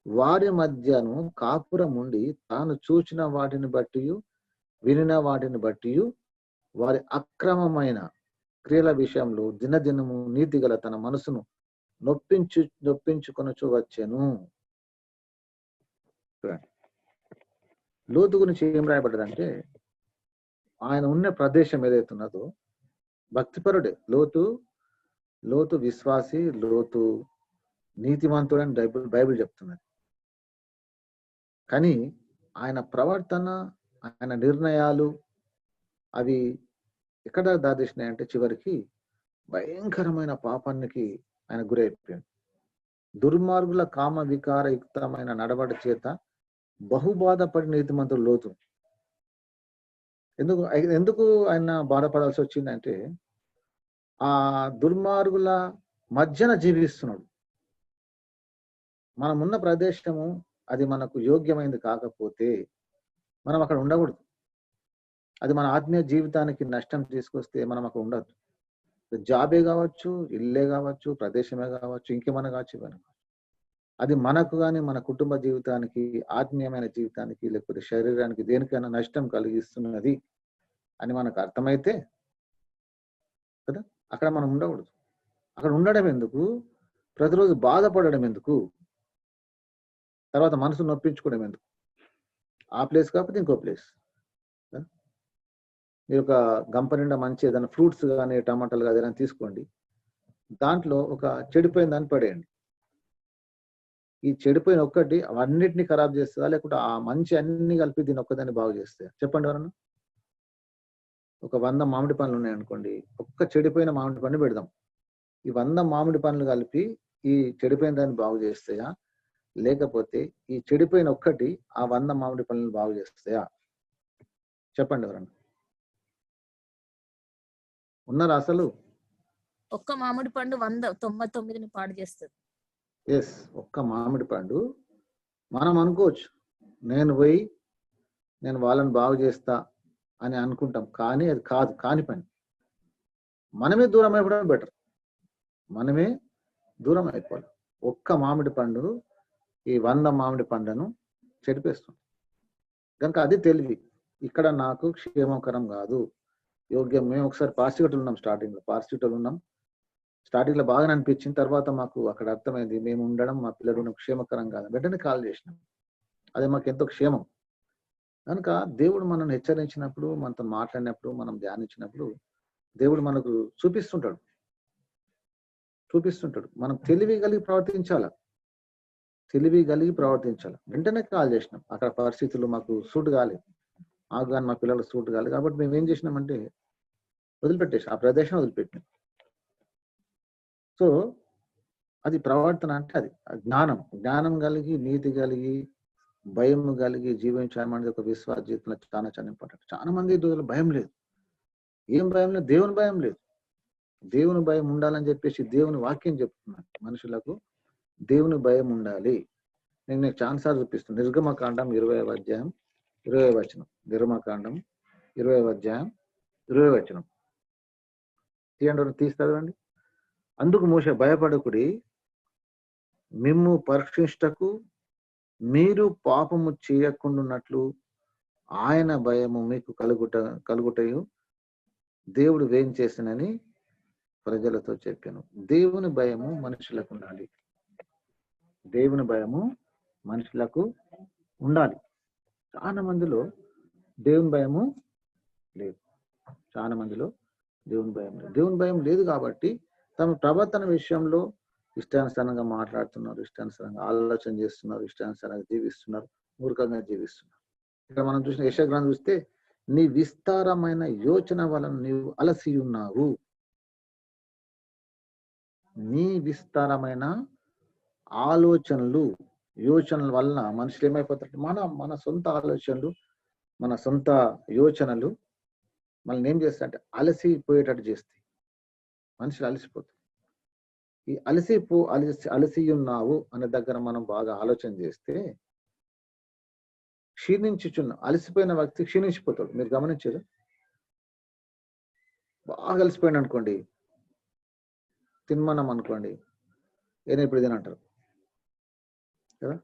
వారి మధ్యను కాపురం ఉండి తాను చూచిన వాటిని బట్టి వినిన వాటిని బట్టి వారి అక్రమమైన క్రియల విషయంలో దినదినము నీతిగల తన మనసును నొప్పించుకొనొచ్చు వచ్చెను. లోతు గురించి ఏం రాయబడ్డదంటే, ఆయన ఉన్న ప్రదేశం ఏదైతే ఉన్నదో భక్తిపరుడే. లోతు విశ్వాసి, లోతు నీతిమంతుడు అని బైబిల్ చెప్తున్నది. కానీ ఆయన ప్రవర్తన, ఆయన నిర్ణయాలు అవి ఎక్కడ దాదేసినాయంటే చివరికి భయంకరమైన పాపానికి ఆయన గురైపోయాడు. దుర్మార్గుల కామ వికారయుక్తమైన నడవడి చేత బహుబాధపడి నీతిమంతుడు లోతు. ఎందుకు ఆయన బాధపడాల్సి వచ్చిందంటే, ఆ దుర్మార్గుల మధ్యన జీవిస్తున్నాడు. మనం ఉన్న ప్రదేశము అది మనకు యోగ్యమైంది కాకపోతే మనం అక్కడ ఉండకూడదు. అది మన ఆత్మీయ జీవితానికి నష్టం తీసుకొస్తే మనం అక్కడ ఉండద్దు. జాబే కావచ్చు, ఇల్లే కావచ్చు, ప్రదేశమే కావచ్చు, ఇంకేమన్నా కావచ్చు, ఇవన్నీ అది మనకు కానీ మన కుటుంబ జీవితానికి, ఆత్మీయమైన జీవితానికి, లేకపోతే శరీరానికి దేనికైనా నష్టం కలిగిస్తున్నది అని మనకు అర్థమైతే కదా అక్కడ మనం ఉండకూడదు. అక్కడ ఉండడం ఎందుకు? ప్రతిరోజు బాధపడడం ఎందుకు? తర్వాత మనసు నొప్పించుకోవడం ఎందుకు? ఆ ప్లేస్ కాకపోతే ఇంకో ప్లేస్. మీరు ఒక గంప నిండా మంచి ఏదైనా ఫ్రూట్స్ కానీ టమాటాలు కానీ ఏదైనా తీసుకోండి, దాంట్లో ఒక చెడిపోయిన దాన్ని పడేయండి. ఈ చెడిపోయిన ఒక్కటి అన్నిటినీ ఖరాబ్ చేస్తుందా, లేకుంటే ఆ మంచి అన్ని కలిపి దీన్ని ఒక్కదాన్ని బాగు చేస్తాయా? చెప్పండి ఎవరన్నా. ఒక 100 మామిడి పండ్లు ఉన్నాయనుకోండి, ఒక్క చెడిపోయిన మామిడి పండు పెడదాం. ఈ 100 మామిడి పండ్లు కలిపి ఈ చెడిపోయిన దాన్ని బాగు చేస్తాయా, లేకపోతే ఈ చెడిపోయిన ఒక్కటి ఆ 100 మామిడి పండ్లను బాగు చేస్తాయా? చెప్పండి ఎవరన్నా. ఉన్నారా అసలు? ఒక్క మామిడి పండు 199ని పాడు చేస్తుంది. ఎస్, ఒక్క మామిడి పండు. మనం అనుకోవచ్చు నేను వాళ్ళని బాగు చేస్తా అని అనుకుంటాం, కానీ అది కాదు, కాని పని. మనమే దూరం అయిపోవడం బెటర్. మనమే దూరం అయిపోవాలి. ఒక్క మామిడి పండు ఈ 100 మామిడి పండ్లను చెడిపేస్తుంది. కనుక అది తెలివి. ఇక్కడ నాకు క్షేమకరం కాదు, యోగ్యం. మేము ఒకసారి పార్సికటలు ఉన్నాం, పార్సికటలు ఉన్నాం. స్టార్టింగ్ లో బాగా అనిపించిన తర్వాత మాకు అక్కడ అర్థమైంది మేము ఉండడం, మా పిల్లలు ఉండడం క్షేమకరం కాదు. వెంటనే కాల్ చేసినాం. అది మాకు ఎంతో క్షేమం. కనుక దేవుడు మనల్ని హెచ్చరించినప్పుడు, మనతో మాట్లాడినప్పుడు, మనం ధ్యానించినప్పుడు దేవుడు మనకు చూపిస్తుంటాడు. మనం తెలివి కలిగి ప్రవర్తించాలి. వెంటనే కాల్ చేసినాం. అక్కడ పరిస్థితులు మాకు సూట్ కాలేదు, మాకు కానీ మా పిల్లలకు సూట్ కాలేదు. కాబట్టి మేము ఏం చేసినామంటే ఆ ప్రదేశం వదిలిపెట్టినాం. సో అది ప్రవర్తన అంటే అది జ్ఞానం కలిగి, నీతి కలిగి, భయం కలిగి జీవించడం అనేది ఒక విశ్వాస జీవితంలో చాలా చాలా ఇంపార్టెంట్. చాలా మంది భయం లేదు. ఏం భయం లేదు? దేవుని భయం లేదు. దేవుని భయం ఉండాలని చెప్పేసి దేవుని వాక్యం చెప్తున్నాను. మనుషులకు దేవుని భయం ఉండాలి. నేను నీకు చాలాసార్లు చూపిస్తాను. నిర్గమకాండం 20వ అధ్యాయం 20వ వచనం. నిర్గమకాండం 20వ అధ్యాయం 20వ వచనం తీస్తారండి. అందుకు మోషే, భయపడకుడి, మిమ్ము పరీక్షించుటకు మీరు పాపము చేయకుండాన్నట్లు ఆయన భయము మీకు కలుగుటయు దేవుడు వేం చేసినని ప్రజలతో చెప్పాను. దేవుని భయము మనుషులకు ఉండాలి. దేవుని భయము మనుషులకు ఉండాలి. చాలా మందిలో దేవుని భయము లేదు. దేవుని భయం లేదు కాబట్టి తమ ప్రవర్తన విషయంలో ఇష్టానుసారంగా మాట్లాడుతున్నారు, ఇష్టానుసారంగా ఆలోచన చేస్తున్నారు, ఇష్టానుసారంగా జీవిస్తున్నారు, మూర్ఖంగా జీవిస్తున్నారు. ఇక్కడ మనం చూసిన యెషయా గ్రంథం చూస్తే నీ విస్తారమైన యోచన వలన నీవు అలసి ఉన్నావు. నీ విస్తారమైన ఆలోచనలు యోచనల వలన మనుషులు ఏమైపోతారు? మన సొంత ఆలోచనలు, మన సొంత యోచనలు మనల్ని ఏం చేస్తాయంటే అలసిపోయేటట్టు చేస్తాయి. మనుషులు అలసిపోతారు. ఈ అలసి ఉన్నావు అనే దగ్గర మనం బాగా ఆలోచన చేస్తే అలసిపోయిన వ్యక్తి క్షీణించిపోతాడు. మీరు గమనించారు? బాగా అలసిపోయాడు అనుకోండి, తినమన్నాం అనుకోండి, ఏదైనా ఇప్పుడు ఇదేనా అంటారు కదా.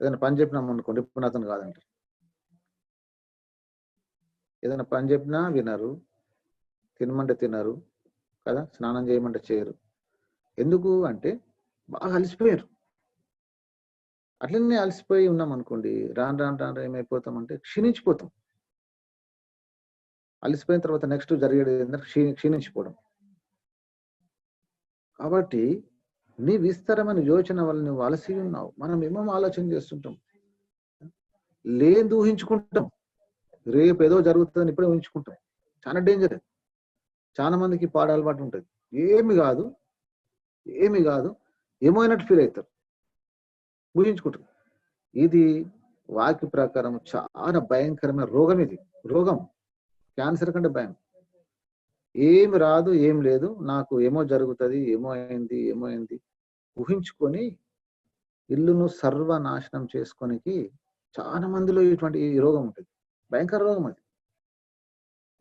ఏదైనా పని చెప్పినాం అనుకోండి, ఇప్పుడు అతను కాదంటారు. ఏదైనా పని చెప్పినా వినరు, తినమంటే తినరు కదా, స్నానం చేయమంటే చేయరు. ఎందుకు అంటే బాగా అలసిపోయారు. అట్లనే అలసిపోయి ఉన్నాం అనుకోండి, రాను ఏమైపోతామంటే క్షీణించిపోతాం. అలసిపోయిన తర్వాత నెక్స్ట్ జరిగేది ఏంటంటే క్షీణించిపోవడం. కాబట్టి నీ విస్తారమైన యోచన వల్ల నువ్వు అలసి ఉన్నావు. మనం ఏమో ఆలోచన చేస్తుంటాం, లేదు ఊహించుకుంటాం, రేపు ఏదో జరుగుతుందని ఇప్పుడే ఊహించుకుంటాం. చాలా డేంజర్. చాలా మందికి పాడ అలవాటు ఉంటుంది. ఏమి కాదు ఏమో అయినట్టు ఫీల్ అవుతారు, ఊహించుకుంటారు. ఇది వాక్య ప్రకారం చాలా భయంకరమైన రోగం. ఇది రోగం, క్యాన్సర్ కంటే భయం. ఏమి రాదు, ఏం లేదు, నాకు ఏమో జరుగుతుంది, ఏమో అయింది ఊహించుకొని ఇల్లును సర్వనాశనం చేసుకోనికి చాలా మందిలో ఇటువంటి ఈ రోగం ఉంటుంది. భయంకర రోగం అది,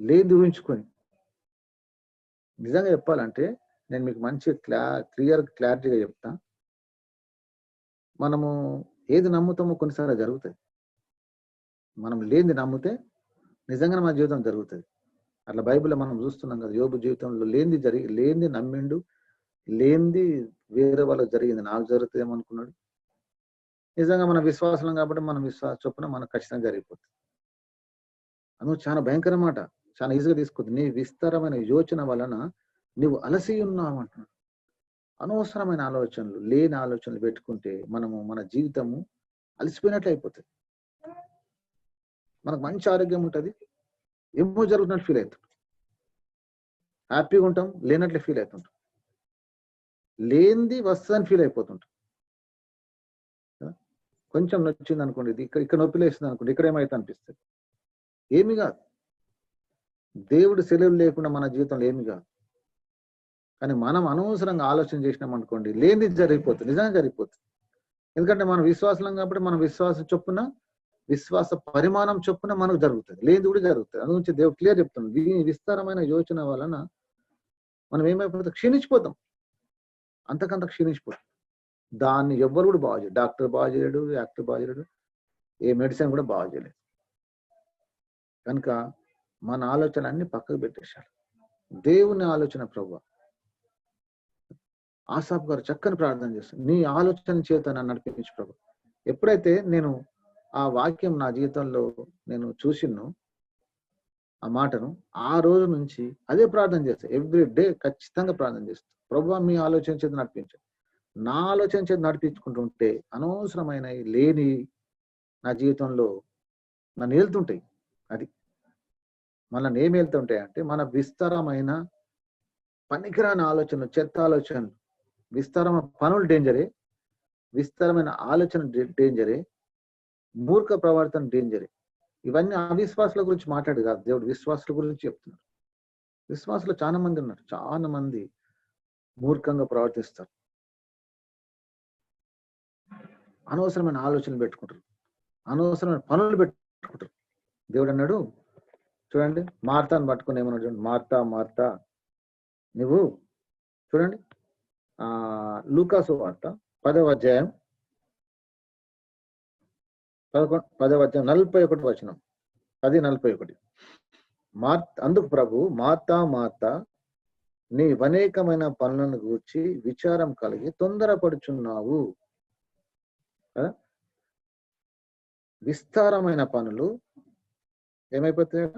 లేదు ఊహించుకొని. నిజంగా చెప్పాలంటే నేను మీకు మంచి క్లారిటీగా చెప్తా. మనము ఏది నమ్ముతామో కొన్నిసార్లు జరుగుతుంది. మనం లేనిది నమ్మితే నిజంగా మన జీవితం జరుగుతుంది. అట్లా బైబిల్లో మనం చూస్తున్నాం కదా, యోబు జీవితంలో లేనిది నమ్మిండు, లేనిది వేరే వాళ్ళకి జరిగింది, నాకు జరుగుతుంది ఏమనుకున్నాడు. నిజంగా మన విశ్వాసం కాబట్టి మన విశ్వాస చొప్పున మనకు ఖచ్చితంగా జరిగిపోతుంది. అందుకు చాలా భయంకర మాట, చాలా ఈజీగా తీసుకుంది. నీ విస్తారమైన యోచన వలన నువ్వు అలసి ఉన్నావు అంటున్నాడు. అనవసరమైన ఆలోచనలు, లేని ఆలోచనలు పెట్టుకుంటే మన జీవితము అలసిపోయినట్లు అయిపోతుంది. మనకు మంచి ఆరోగ్యం ఉంటుంది, ఏమో జరుగుతున్నట్టు ఫీల్ అవుతాం. హ్యాపీగా ఉంటాం, లేనట్లు ఫీల్ అవుతుంటాం. లేనిది వస్తుందని ఫీల్ అయిపోతుంటాం. కొంచెం నొచ్చింది అనుకోండి, ఇక్కడ నొప్పి లేస్తుంది అనుకోండి, ఇక్కడ ఏమైతే అనిపిస్తుంది. ఏమి కాదు, దేవుడు సెలవులు లేకుండా మన జీవితంలో ఏమి కాదు. కానీ మనం అనవసరంగా ఆలోచన చేసినాం అనుకోండి, లేనిది జరిగిపోతుంది, నిజంగా జరిగిపోతుంది. ఎందుకంటే మనం విశ్వాసం కాబట్టి మన విశ్వాస చొప్పున, విశ్వాస పరిమాణం చొప్పున మనకు జరుగుతుంది, లేనిది కూడా జరుగుతుంది. అందుగురించి దేవుడు క్లియర్ చెప్తున్నాడు, దీని విస్తారమైన యోచన వలన మనం ఏమైపోతాం, క్షీణించిపోతాం, అంతకంత క్షీణించిపోతాం. దాన్ని ఎవ్వరు కూడా బాగు చేయడు. డాక్టర్ బాగు చేయడు, యాక్టర్ బాగు చేయడు, ఏ మెడిసిన్ కూడా బాగు చేయలేదు. కనుక మన ఆలోచన అన్ని పక్కకు పెట్టేశాడు. దేవుని ఆలోచన ప్రభువా. ఆసాఫ్ గారు చక్కని ప్రార్థన చేస్తారు, నీ ఆలోచన చేత నన్ను నడిపించు ప్రభు. ఎప్పుడైతే నేను ఆ వాక్యం నా జీవితంలో నేను చూసినో ఆ మాటను, ఆ రోజు నుంచి అదే ప్రార్థన చేస్తాను. ఎవ్రీ డే ఖచ్చితంగా ప్రార్థన చేస్తాను, ప్రభువా మీ ఆలోచన చేత నడిపించు. నా ఆలోచన చేత నడిపించుకుంటుంటే అనవసరమైన లేని నా జీవితంలో నన్ను వెళ్తుంటాయి. అది మనల్ని ఏమి వెళ్తుంటాయి అంటే మన విస్తారమైన పనికిరాని ఆలోచనలు, చెత్త ఆలోచనలు, విస్తారమైన పనులు డేంజరే, విస్తారమైన ఆలోచన డేంజరే, మూర్ఖ ప్రవర్తన డేంజరే. ఇవన్నీ అవిశ్వాసుల గురించి మాట్లాడు కాదు, దేవుడు విశ్వాసుల గురించి చెప్తున్నాడు. విశ్వాసులు చాలా మంది ఉన్నారు, చాలా మంది మూర్ఖంగా ప్రవర్తిస్తారు, అనవసరమైన ఆలోచనలు పెట్టుకుంటారు, అనవసరమైన పనులు పెట్టుకుంటారు. దేవుడు అన్నాడు చూడండి, మార్తాను పట్టుకుని ఏమన్నాడు చూడండి, మార్తా నువ్వు చూడండి, లూకాసు వార్త 10వ అధ్యాయం 41 వచనం, 10:41. అందుకు ప్రభు, మార్తా నీ అనేకమైన పనులను గూర్చి విచారం కలిగి తొందరపడుచున్నావు కదా. విస్తారమైన పనులు ఏమైపోతాయి,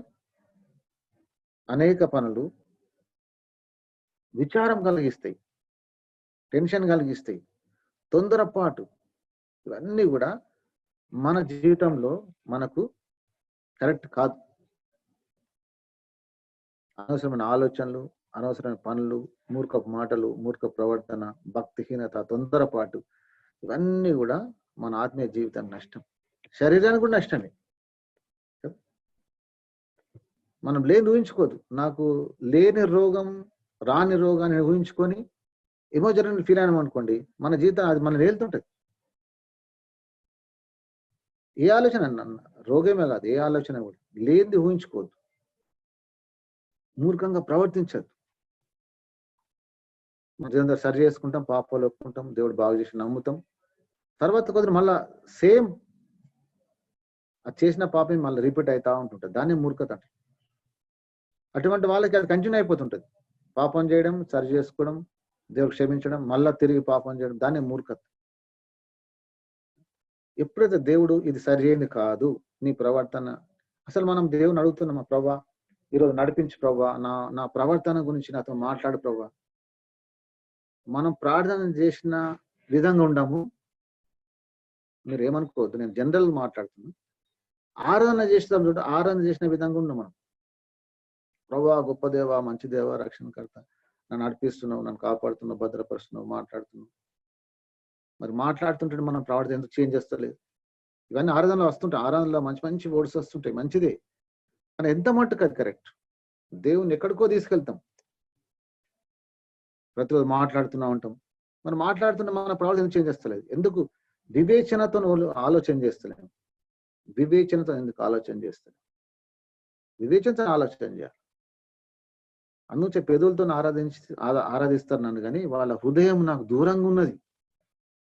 అనేక పనులు విచారం కలిగిస్తాయి. టెన్షన్ కలిగిస్తాయి, తొందరపాటు, ఇవన్నీ కూడా మన జీవితంలో మనకు కరెక్ట్ కాదు. అనవసరమైన ఆలోచనలు, అనవసరమైన పనులు, మూర్ఖపు మాటలు, మూర్ఖ ప్రవర్తన, భక్తిహీనత, తొందరపాటు, ఇవన్నీ కూడా మన ఆత్మీయ జీవితానికి నష్టం, శరీరానికి కూడా నష్టమే. మనం లేని ఊహించుకోదు. నాకు లేని రోగం, రాని రోగాన్ని ఊహించుకొని ఎమోజనల్ ఫీల్ అయినాం అనుకోండి, మన జీవితం అది మనం వెళ్తుంటది. ఏ ఆలోచన రోగమే కాదు, ఏ ఆలోచన కూడా లేనిది ఊహించుకోవద్దు, మూర్ఖంగా ప్రవర్తించద్దు. మన సరి చేసుకుంటాం, పాపాలు ఒప్పుకుంటాం, దేవుడు బాగు చేసి నమ్ముతాం, తర్వాత కొద్దిగా మళ్ళా సేమ్ అది చేసిన పాపం మళ్ళీ రిపీట్ అవుతా ఉంటుంటుంది. దాన్ని మూర్ఖత అంటారు. అటువంటి వాళ్ళకి అది కంటిన్యూ అయిపోతుంటది. పాపం చేయడం, సరి చేసుకోవడం, దేవుడు క్షమించడం, మళ్ళా తిరిగి పాపం చేయడం, దాన్ని మూర్ఖత. ఎప్పుడైతే దేవుడు ఇది సరి చేయండి కాదు నీ ప్రవర్తన, అసలు మనం దేవుని అడుగుతున్నామా, ప్రభా ఈరోజు నడిపించు ప్రభా, నా ప్రవర్తన గురించి నాతో మాట్లాడు ప్రభా. మనం ప్రార్థన చేసిన విధంగా ఉండము. మీరు ఏమనుకోవద్దు, నేను జనరల్ మాట్లాడుతున్నా. ఆరాధన చేస్తాం చూడ, ఆరాధన చేసిన విధంగా ఉన్నాం మనం. ప్రభా గొప్ప దేవా, మంచి దేవా, రక్షణకర్త, నన్ను నడిపిస్తున్నావు, నన్ను కాపాడుతున్నావు, భద్రపరుస్తున్నావు, మాట్లాడుతున్నావు. మరి మాట్లాడుతుంటే మనం ప్రవర్తన ఎందుకు చేంజ్ చేస్తలేదు? ఇవన్నీ ఆరాధనలో వస్తుంటాయి. ఆరాధనలో మంచి మంచి వర్డ్స్ వస్తుంటాయి, మంచిదే. కానీ ఎంత మట్టుకు అది కరెక్ట్? దేవుని ఎక్కడికో తీసుకెళ్తాం, ప్రతిరోజు మాట్లాడుతూనే ఉంటాం. మనం మాట్లాడుతుంటే మన ప్రవర్తన చేంజ్ చేస్తలేదు. ఎందుకు? వివేచనతో ఆలోచన చేస్తలేము. వివేచనతో ఎందుకు ఆలోచన చేస్తలేము? వివేచనతో ఆలోచన చేయాలి. అందుకే పెదవులతో ఆరాధిస్తారు నన్ను, కానీ వాళ్ళ హృదయం నాకు దూరంగా ఉన్నది.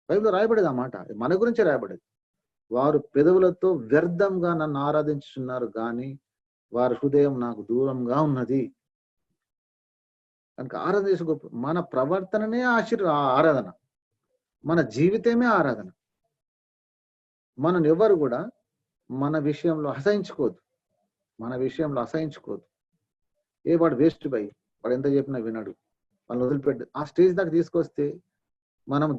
బైబిల్లో రాయబడేది ఆ మాట, మన గురించే రాయబడేది. వారు పెదవులతో వ్యర్థంగా నన్ను ఆరాధించుతున్నారు, కానీ వారి హృదయం నాకు దూరంగా ఉన్నది. కనుక ఆరాధన చేసే గొప్ప, మన ప్రవర్తననే ఆరాధన, మన జీవితమే ఆరాధన. మనం ఎవరు కూడా మన విషయంలో అసహించుకోవద్దు, మన విషయంలో అసహించుకోవద్దు. ఏ వాడు వేస్ట్ బై, వాడు ఎంత చెప్పినా వినడు, వాళ్ళని వదిలిపెట్టు. ఆ స్టేజ్ దాకా తీసుకొస్తే మనం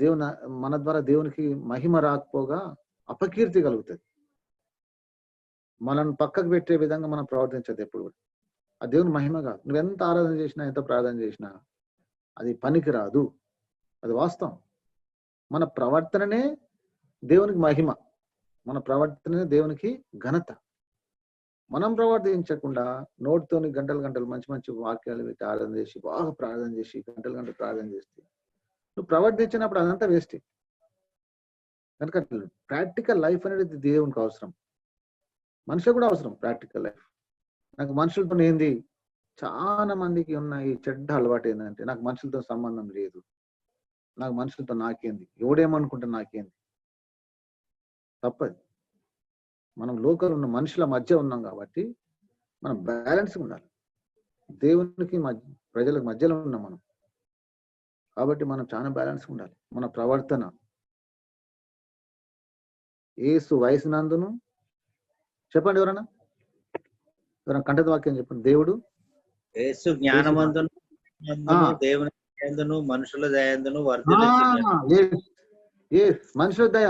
మన ద్వారా దేవునికి మహిమ రాకపోగా అపకీర్తి కలుగుతుంది. మనల్ని పక్కకు పెట్టే విధంగా మనం ప్రవర్తించదు ఎప్పుడు కూడా. ఆ దేవుని మహిమ కాదు. నువ్వెంత ఆరాధన చేసినా, ఎంత ప్రార్థన చేసినా అది పనికి రాదు. అది వాస్తవం. మన ప్రవర్తననే దేవునికి మహిమ, మన ప్రవర్తననే దేవునికి ఘనత. మనం ప్రవర్తించకుండా నోటితోని గంటలు మంచి మంచి వాక్యాలు పెట్టి ఆరాధన చేసి, బాగా ప్రార్థన చేసి, గంటలు ప్రార్థన చేస్తే నువ్వు ప్రవర్తించినప్పుడు అదంతా వేస్ట్. కనుక ప్రాక్టికల్ లైఫ్ అనేది దేవునికి అవసరం, మనుషులకు కూడా అవసరం ప్రాక్టికల్ లైఫ్. నాకు మనుషులతో ఏంది, చాలా మందికి ఉన్న ఈ చెడ్డ అలవాటు ఏంటంటే, నాకు మనుషులతో సంబంధం లేదు, నాకు మనుషులతో నాకేంది, ఎవడేమనుకుంటే నాకేంది. తప్పది. మనం లోకల్ ఉన్న మనుషుల మధ్య ఉన్నాం కాబట్టి మనం బ్యాలెన్స్ ఉండాలి. దేవునికి ప్రజలకు మధ్యలో ఉన్నాం మనం కాబట్టి మనం చాలా బ్యాలెన్స్ ఉండాలి. మన ప్రవర్తన యేసు వయసునందును, చెప్పండి ఎవరన్నా కంఠత వాక్యం చెప్పండి. దేవుడు యేసు జ్ఞానమందును, దేవుని దయందును, మనుషుల దయందును మనుషుల దయ.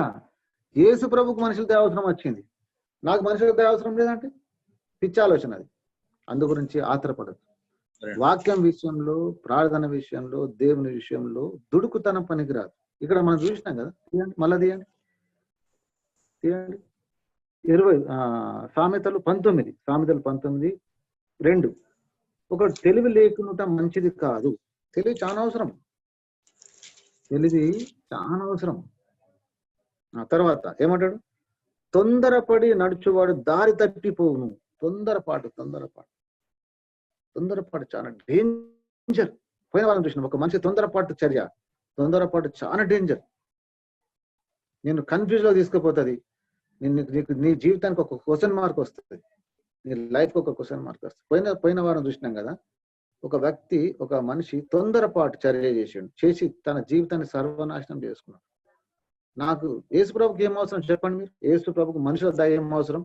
యేసు ప్రభుకు మనుషుల దయ అవసరం వచ్చింది, నాకు మనుషుల దయ అవసరం లేదంటే పిచ్చి ఆలోచన అది. అందు గురించి ఆత్రపడదు. వాక్యం విషయంలో, ప్రార్థన విషయంలో, దేవుని విషయంలో దుడుకుతనం పనికిరాదు. ఇక్కడ మనం చూసినాం కదా, మళ్ళా తీయండి 20 సామెతలు 19:2. ఒకటి తెలివి లేకుండా మంచిది కాదు. తెలివి చాలా అవసరం, తెలివి చాలా అవసరం. తర్వాత ఏమంటాడు? తొందరపడి నడుచువాడు దారి తప్పిపోవును. తొందరపాటు చాలా డేంజర్. పోయిన వాళ్ళని చూసిన ఒక మనిషి తొందరపాటు చర్య, తొందరపాటు చాలా డేంజర్. నేను కన్ఫ్యూజ్ లో తీసుకుపోతుంది. నీ జీవితానికి ఒక క్వశ్చన్ మార్క్ వస్తుంది, నీ లైఫ్ ఒక క్వశ్చన్ మార్క్ వస్తుంది. పోయిన వారం చూసినాం కదా, ఒక వ్యక్తి, ఒక మనిషి తొందరపాటు చర్య చేసి తన జీవితాన్ని సర్వనాశనం చేసుకున్నాడు. నాకు యేసు ప్రభుకి ఏం అవసరం చెప్పండి మీరు? యేసు ప్రభుకు మనుషుల దయ ఏం అవసరం?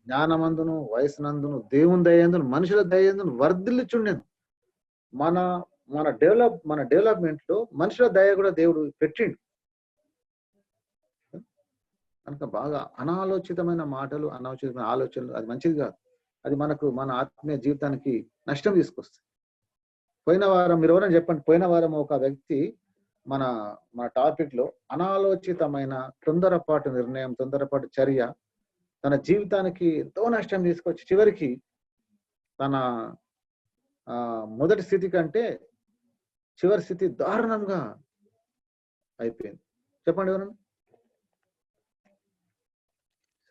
జ్ఞానమందును, వయసునందును, దేవుని దయందును, మనుషుల దయందును వర్ధిల్లిచుండెను. మన మన డెవలప్మెంట్ లో మనుషుల దయ కూడా దేవుడు పెట్టిండు. కనుక బాగా అనాలోచితమైన మాటలు, అనాలోచితమైన ఆలోచనలు అది మంచిది కాదు. అది మన ఆత్మీయ జీవితానికి నష్టం తీసుకొస్తుంది. పోయిన వారం మీరు ఎవరైనా చెప్పండి, పోయిన వారం ఒక వ్యక్తి మన టాపిక్ లో అనాలోచితమైన తొందరపాటు నిర్ణయం, తొందరపాటు చర్య తన జీవితానికి ఎంతో నష్టం తీసుకొచ్చి చివరికి తన మొదటి స్థితి కంటే చివరి స్థితి దారుణంగా అయిపోయింది. చెప్పండి ఎవరన్నా.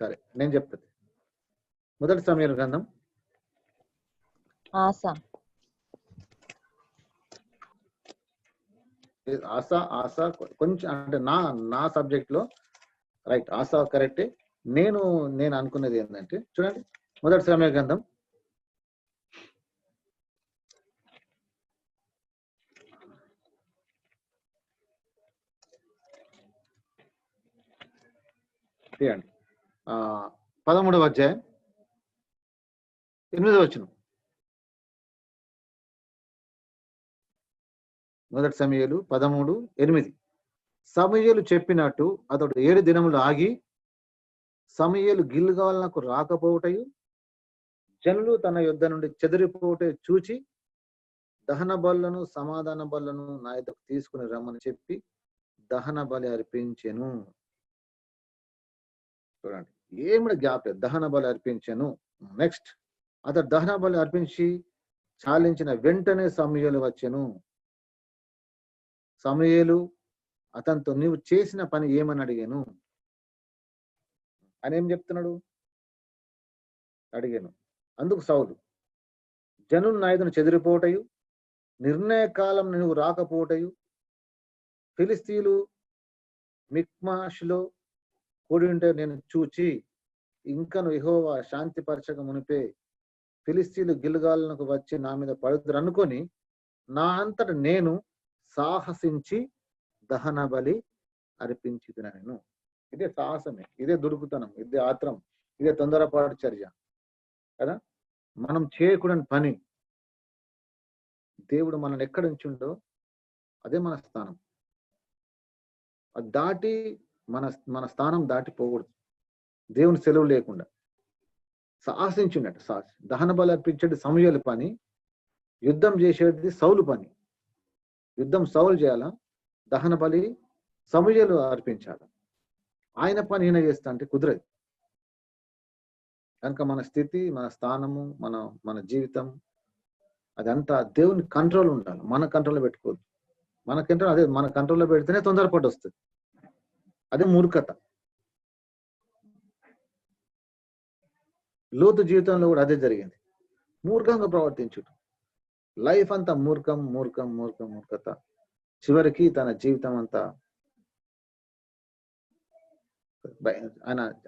సరే నేను చెప్తాను. మొదటి సమూయేలు గ్రంథం ఆశ కొంచెం అంటే నా సబ్జెక్ట్ లో రైట్, ఆశ కరెక్టే. నేను అనుకున్నది ఏంటంటే చూడండి, మొదటి సమూయేలు గ్రంథం 13వ అధ్యాయం 8వ వచనం. మొదటి సమూయేలు 13:8. సమూయేలు చెప్పినట్టు అతడు 7 దినములు ఆగి సమూయేలు గిల్గాలునకు రాకపోవుటయు జనులు తన యుద్ధ నుండి చెదిరిపోవుట చూచి దహన బలులను సమాధాన బలులను నా యొద్దకు తీసుకుని రమ్మని చెప్పి దహన బలి అర్పించెను. చూడండి ఏమిటి గ్యాప్, దహన బలి అర్పించెను. నెక్స్ట్, అతడు దహన బలి అర్పించి చాలించిన వెంటనే సమూయేలు వచ్చెను. సమూయేలు అతనితో నీవు చేసిన పని ఏమని అడిగాను. అని ఏం చెప్తున్నాడు? అడిగాను. అందుకు సౌలు, జనులు నా ఎదుట చెదిరిపోవటయు నిర్ణయ కాలం నువ్వు రాకపోవటయు ఫిలిస్తీయులు మిక్మాషులో కూడి ఉంటే నేను చూచి ఇంకను యెహోవా శాంతిపరచక మునిపే ఫిలిస్తీయులు గిల్గాలునకు వచ్చి నా మీద పడుతురు అనుకొని నా అంతట నేను సాహసించి దహన బలి అర్పించితినను. ఇదే సాహసమే, ఇదే దుడుకుతనం, ఇదే ఆత్రం, ఇదే తొందరపాటు చర్య కదా. మనం చేయకూడని పని దేవుడు మనల్ని ఎక్కడ ఉంచుండో అదే మన స్థానం. అది దాటి మన స్థానం దాటిపోకూడదు. దేవుని సెలవు లేకుండా సాహసించున్నట్టు దహన బలి అర్పించేది సమూయేలు పని, యుద్ధం చేసేది సౌలు పని. యుద్ధం సౌలు చేయాలా, దహన బలి సమూయేలు అర్పించాలి. ఆయన పని ఈయన చేస్తా అంటే కుదరదు. కనుక మన స్థితి, మన స్థానము, మన జీవితం అదంతా దేవుని కంట్రోల్ ఉండాలి. మన కంట్రోల్లో పెట్టుకోవద్దు. మన కంట్రోల్లో పెడితేనే తొందరపాటు వస్తుంది. అదే మూర్ఖత. లోతు జీవితంలో కూడా అదే జరిగింది. మూర్ఖంగా ప్రవర్తించుట, లైఫ్ అంతా మూర్ఖత. చివరికి తన జీవితం అంతా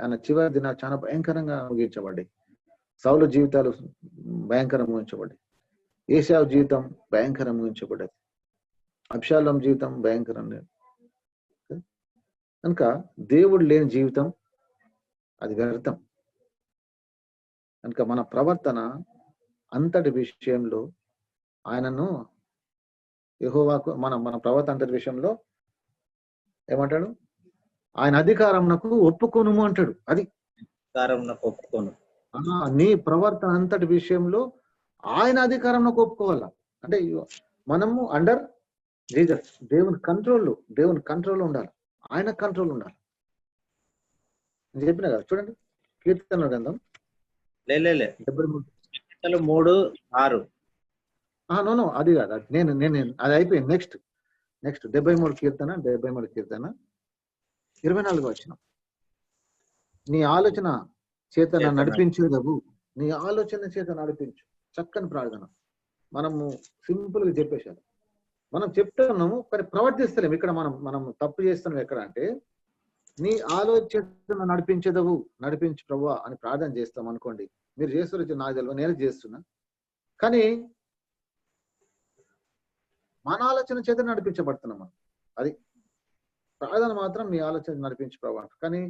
ఆయన చివరి దిన చాలా భయంకరంగా ముగించబడ్డాయి. సౌలు జీవితాలు భయంకరంగా ముగించబడ్డాయి. ఏశావు జీవితం భయంకరంగా ముగించబడ్డది. అబ్షాలోం జీవితం భయంకరంగా. కనుక దేవుడు లేని జీవితం అది వ్యర్థం. కనుక మన ప్రవర్తన అంతటి విషయంలో ఆయనను యెహోవాకు మన ప్రవర్తన అంతటి విషయంలో ఏమంటాడు? ఆయన అధికారంకు ఒప్పుకోను అంటాడు. అది ఒప్పుకోను. నీ ప్రవర్తన అంతటి విషయంలో ఆయన అధికారంకు ఒప్పుకోవాలా. అంటే మనము అండర్ జీసస్, దేవుని కంట్రోల్ ఉండాలి. ఆయన కంట్రోల్ ఉండాలి. నేను చెప్పిన కదా, చూడండి కీర్తన గ్రంథం 73:6. నో అది కాదు, నేను అది అయిపోయింది. నెక్స్ట్ 73 కీర్తన 24 వచనం. నీ ఆలోచన చేత నడిపించేదవు, నీ ఆలోచన చేత నడిపించు. చక్కని ప్రార్థన. మనము సింపుల్ గా చెప్పేశారు. మనం చెప్తున్నాము కానీ ప్రవర్తిస్తలేము. ఇక్కడ మనం తప్పు చేస్తున్నాం ఎక్కడ అంటే, నీ ఆలోచన నడిపించేదవు, నడిపించు ప్రభువా అని ప్రార్థన చేస్తాం అనుకోండి. మీరు చేస్తారు నాకు తెలియదు, నేను చేస్తున్నా. కానీ మన ఆలోచన చేత నడిపించబడుతున్నాం మనం. అది ప్రార్థన మాత్రం నీ ఆలోచన నడిపించు ప్రభు. కానీ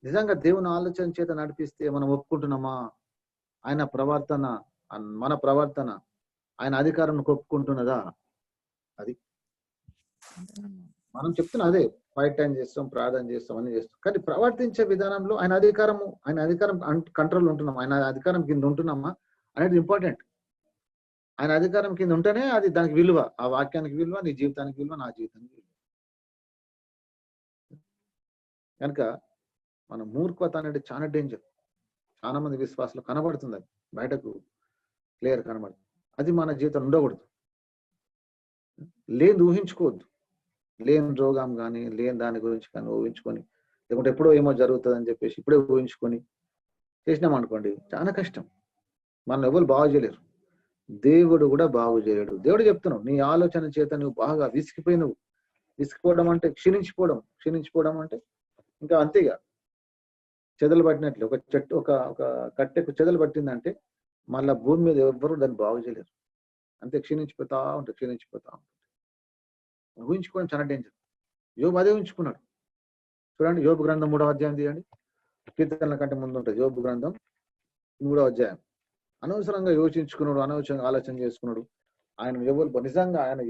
నిజంగా దేవుని ఆలోచన చేత నడిపిస్తే మనం ఒప్పుకుంటున్నామా? ఆయన ప్రవర్తన, మన ప్రవర్తన ఆయన అధికారానికి ఒప్పుకుంటున్నదా? అది మనం చెప్తున్నా అదే 5 టైం చేస్తాం, ప్రార్థన చేస్తాం, అన్ని చేస్తాం. కానీ ప్రవర్తించే విధానంలో ఆయన అధికారం కంట్రోల్ ఉంటున్నాం, ఆయన అధికారం కింద ఉంటున్నామా అనేది ఇంపార్టెంట్. ఆయన అధికారం కింద ఉంటేనే అది దానికి విలువ, ఆ వాక్యానికి విలువ, నీ జీవితానికి విలువ, నా జీవితానికి విలువ. కనుక మన మూర్ఖత అనేది చాలా డేంజర్. చాలా మంది విశ్వాసాలు కనబడుతుంది, అది బయటకు క్లియర్ కనబడుతుంది. అది మన జీవితం ఉండకూడదు. లేదు ఊహించుకోవద్దు, లేని రోగం కానీ లేని దాని గురించి కానీ ఊహించుకొని, లేకుంటే ఎప్పుడో ఏమో జరుగుతుంది అని చెప్పేసి ఇప్పుడే ఊహించుకొని చేసినాం అనుకోండి, చాలా కష్టం. మనం ఎవరు బాగు చేయలేరు, దేవుడు కూడా బాగు చేయలేడు. దేవుడు చెప్తున్నావు, నీ ఆలోచన చేత నువ్వు బాగా విసిగిపోయినవు. విసిగిపోవడం అంటే క్షీణించిపోవడం అంటే ఇంకా అంతేగా, చెదలు పట్టినట్లు. ఒక చెట్టు ఒక కట్టెకు చెదలు పట్టిందంటే మళ్ళా భూమి మీద ఎవ్వరు దాన్ని బాగు చేయలేరు. అంతే, క్షీణించిపోతా ఉంటుంది. ఊహించుకోవడం చాలా డేంజర్. యోబు అదే ఊహించుకున్నాడు. చూడండి, యోబు గ్రంథం 3వ అధ్యాయం తీయండి. కీర్తనల కంటే ముందు ఉంటుంది యోబు గ్రంథం 3వ అధ్యాయం. అనవసరంగా యోచించుకున్నాడు, అనవసరంగా ఆలోచన చేసుకున్నాడు. ఆయన ఎవరు నిజంగా ఆయన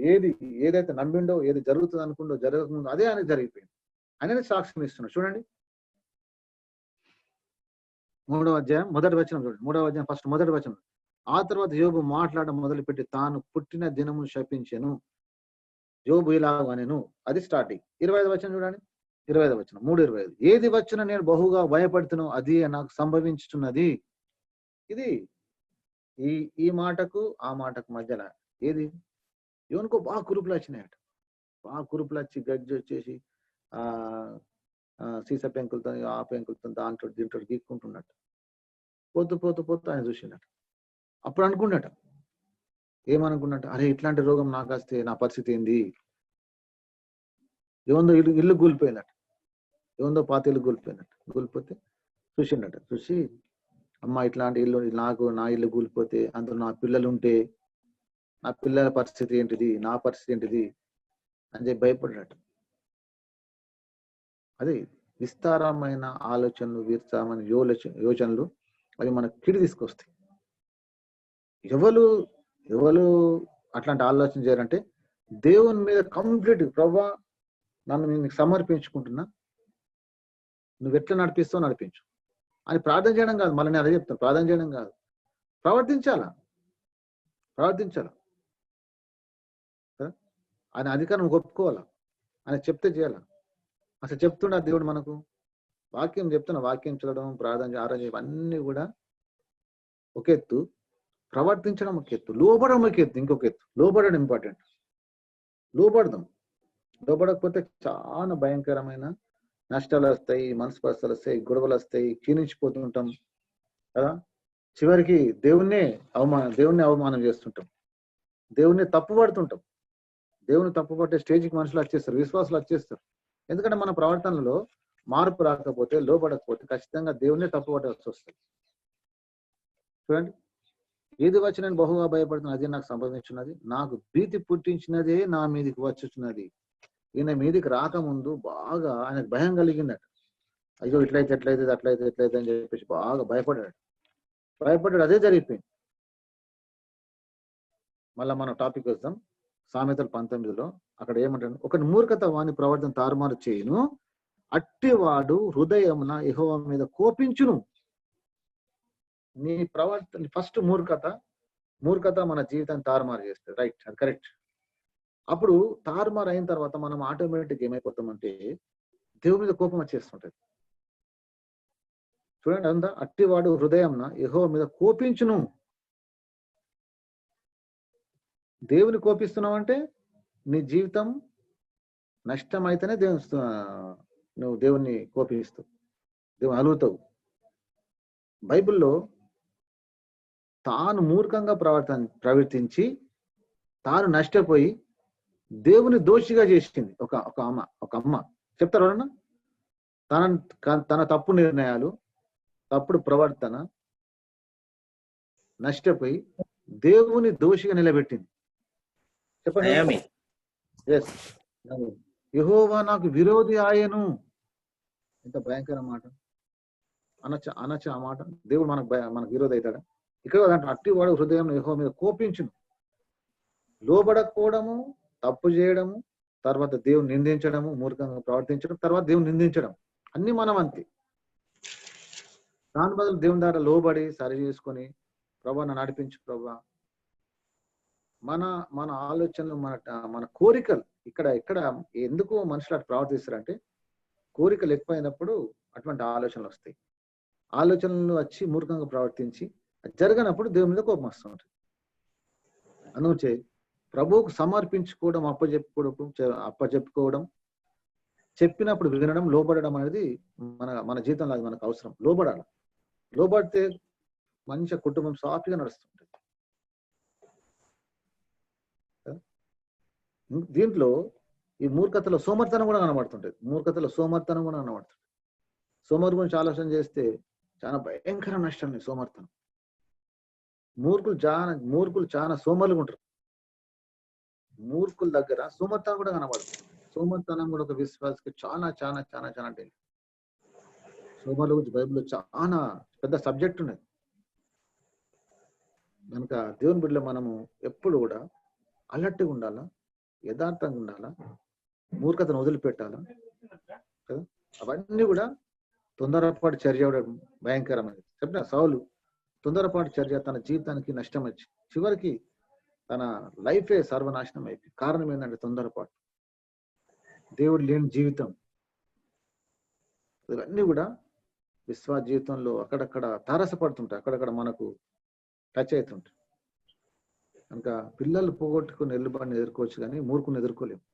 ఏదైతే నమ్మిండో, ఏది జరుగుతుంది అనుకుండో, జరుగుతుందో అదే ఆయన జరిగిపోయింది. ఆయననే సాక్ష్యం ఇస్తున్నాడు. చూడండి 3వ అధ్యాయం 1వ వచనం చూడండి. 3వ అధ్యాయం ఫస్ట్ 1వ వచనం. ఆ తర్వాత యోబు మాట్లాడడం మొదలుపెట్టి తాను పుట్టిన దినము శపించెను. యోబు ఇలాగనెను. అది స్టార్టింగ్. 25వ వచనం చూడండి. 25వ వచనం 3:25. ఏది వచ్చినా నేను బహుగా భయపడుతును, అది నాకు సంభవించుతున్నది. ఇది ఈ మాటకు ఆ మాటకు మధ్యలో ఏది ఎవరికో బాగా కురుపులు వచ్చినాయట. బాగా కురుపులు వచ్చి గడ్డి వచ్చేసి సీస పెంకులతో ఆ పెంకులతో దాంట్లో దీంట్లో గీక్కుంటున్నట్టు పోతూ ఆయన చూసిండట. అప్పుడు అనుకున్నట, ఏమనుకున్నట్టు, అరే ఇట్లాంటి రోగం నాకు వస్తే నా పరిస్థితి ఏంది? ఏముందో ఇల్లు కూలిపోయిందట, ఏముందో పాత ఇల్లు కూలిపోతే చూసిండట. చూసి అమ్మ ఇట్లాంటి ఇల్లు నా ఇల్లు కూలిపోతే అందులో నా పిల్లలు ఉంటే నా పిల్లల పరిస్థితి ఏంటిది, నా పరిస్థితి ఏంటిది అని చెప్పి భయపడ్డట. అదే విస్తారమైన ఆలోచనలు, విస్తారమైన యోచనలు అవి మనకు కిడి తీసుకొస్తాయి. ఎవరు అట్లాంటి ఆలోచన చేయాలంటే దేవుని మీద కంప్లీట్, ప్రభా నన్ను నీకు సమర్పించుకుంటున్నా, నువ్వు ఎట్లా నడిపిస్తావు నడిపించు అని ప్రార్థన చేయడం కాదు. మళ్ళీ నేను అదే చెప్తాను, ప్రార్థన చేయడం కాదు, ప్రవర్తించాలా. ఆయన అధికారం ఒప్పుకోవాలా, ఆయన చెప్తే చేయాలా. అసలు చెప్తున్నా దేవుడు మనకు వాక్యం చెప్తున్నా, వాక్యం చదవడం, ప్రార్థన, ఆరాధన ఇవన్నీ కూడా ఒక ఎత్తు, ప్రవర్తించడం ఒక ఎత్తు, లోబడడం ఒక ఎత్తు, ఇంకొక ఎత్తు. లోబడడం ఇంపార్టెంట్. లోబడకపోతే చాలా భయంకరమైన నష్టాలు వస్తాయి, మనస్పర్శలు వస్తాయి, గొడవలు వస్తాయి, క్షీణించిపోతుంటాం కదా. చివరికి దేవుణ్ణి అవమానం చేస్తుంటాం, దేవుణ్ణి తప్పుపడుతుంటాం. దేవుని తప్పుపట్టే స్టేజ్కి మనుషులు వచ్చేస్తారు, విశ్వాసులు వచ్చేస్తారు. ఎందుకంటే మన ప్రవర్తనలో మార్పు రాకపోతే, లోబడకపోతే ఖచ్చితంగా దేవుణ్ణి తప్పుపట్టాల్సి వస్తుంది. చూడండి, ఏది వచ్చి నేను బహుగా భయపడుతున్నా, అదే నాకు సంభవించినది, నాకు భీతి పుట్టించినదే నా మీదికి వచ్చుచున్నది. ఈయన మీదికి రాకముందు బాగా ఆయనకు భయం కలిగిందట. అయ్యో ఇట్లయితే అట్లయితే అని చెప్పేసి బాగా భయపడ్డాడు. అదే జరిగిపోయింది. మళ్ళా మనం టాపిక్ వస్తాం. సామెతలు 19లో అక్కడ ఏమంటాడు, ఒకటి మూర్ఖత వాని ప్రవర్తన తారుమారు చేయును, అట్టివాడు హృదయమున యెహోవా మీద కోపించును. నీ ప్రవర్తన ఫస్ట్ మూర్ఖత మన జీవితాన్ని తారుమారు చేస్తుంది. రైట్, అది కరెక్ట్. అప్పుడు తారుమారు అయిన తర్వాత మనం ఆటోమేటిక్ ఏమైపోతామంటే దేవుని మీద కోపం వచ్చేస్తుంటది. చూడండి, అంతా అట్టివాడు హృదయంన యెహోవా మీద కోపించును. దేవుని కోపిస్తున్నావంటే నీ జీవితం నష్టం అయితేనే నువ్వు దేవుణ్ణి కోపిస్తావు, దేవుని అలుగుతావు. బైబిల్లో తాను మూర్ఖంగా ప్రవర్తించి తాను నష్టపోయి దేవుని దోషిగా చేసింది ఒక అమ్మ. చెప్తారు ఎవరన్నా? తన తప్పు నిర్ణయాలు, తప్పుడు ప్రవర్తన నష్టపోయి దేవుని దోషిగా నిలబెట్టింది. చెప్పండి. యెహోవా నాకు విరోధి ఆయను. ఎంత భయంకర మాట అనొచ్చ ఆ మాట. దేవుడు మనకు విరోధి అవుతాడా? ఇక్కడ అట్టి వాడు హృదయం యెహోవా మీద కోపించును. లోబడకపోవడము తప్పు చేయడము, తర్వాత దేవుని నిందించడము, మూర్ఖంగా ప్రవర్తించడం, తర్వాత దేవుని నిందించడం, అన్ని మనం అంతే. దాని బదులు దేవుని ద్వారా లోబడి సరి చేసుకొని, ప్రభా నన్ను నడిపించు ప్రభా, మన మన ఆలోచనలు, మన కోరికలు ఇక్కడ ఎందుకు మనుషులు అటు ప్రవర్తిస్తారంటే, కోరికలు ఎక్కువైనప్పుడు అటువంటి ఆలోచనలు వస్తాయి. ఆలోచనలు వచ్చి మూర్ఖంగా ప్రవర్తించి జరగనప్పుడు దేవుని మీద కోపం వస్తుంటుంది. అనుచే ప్రభువుకు సమర్పించుకోవడం, అప్పచెప్పుకోవడం, చెప్పినప్పుడు వినడం, లోబడడం అనేది మన జీవితంలో అది మనకు అవసరం. లోబడాలి. లోబడితే మంచి కుటుంబం సాఫీగా నడుస్తుంటుంది. దీంట్లో ఈ మూర్ఖతలో సోమర్తనం కూడా కనబడుతుంటది. సోమరు గురించి ఆలోచన చేస్తే చాలా భయంకర నష్టాన్ని సోమర్తనం. మూర్ఖులు చాలా సోమరులుగా ఉంటారు. మూర్ఖుల దగ్గర సోమర్తనం కూడా కనబడుతుంది. సోమర్తనం కూడా ఒక విశ్వాసకి చాలా చాలా చాలా చాలా డేంజర్. సోమరుల గురించి బైబిల్లో చాలా పెద్ద సబ్జెక్ట్ ఉన్నది. కనుక దేవుని బిడ్డలో మనము ఎప్పుడు కూడా అలర్ట్గా ఉండాలా, యథార్థంగా ఉండాలా, మూర్ఖతను వదిలిపెట్టాలా కదా. అవన్నీ కూడా తొందరపాటు చర్య భయంకరమైనది. చెప్పిన సౌలు తొందరపాటు చర్య తన జీవితానికి నష్టం వచ్చి చివరికి తన లైఫే సర్వనాశనం అయిపోయింది. కారణం ఏంటంటే తొందరపాటు, దేవుడు లేని జీవితం. ఇవన్నీ కూడా విశ్వాస జీవితంలో అక్కడక్కడ తారసపడుతుంటాయి, అక్కడక్కడ మనకు టచ్ అవుతుంటాయి. కనుక పిల్లలు పోగొట్టుకుని ఎల్లుబాటుని ఎదుర్కోవచ్చు, కానీ మూర్ఖుని ఎదుర్కోలేము.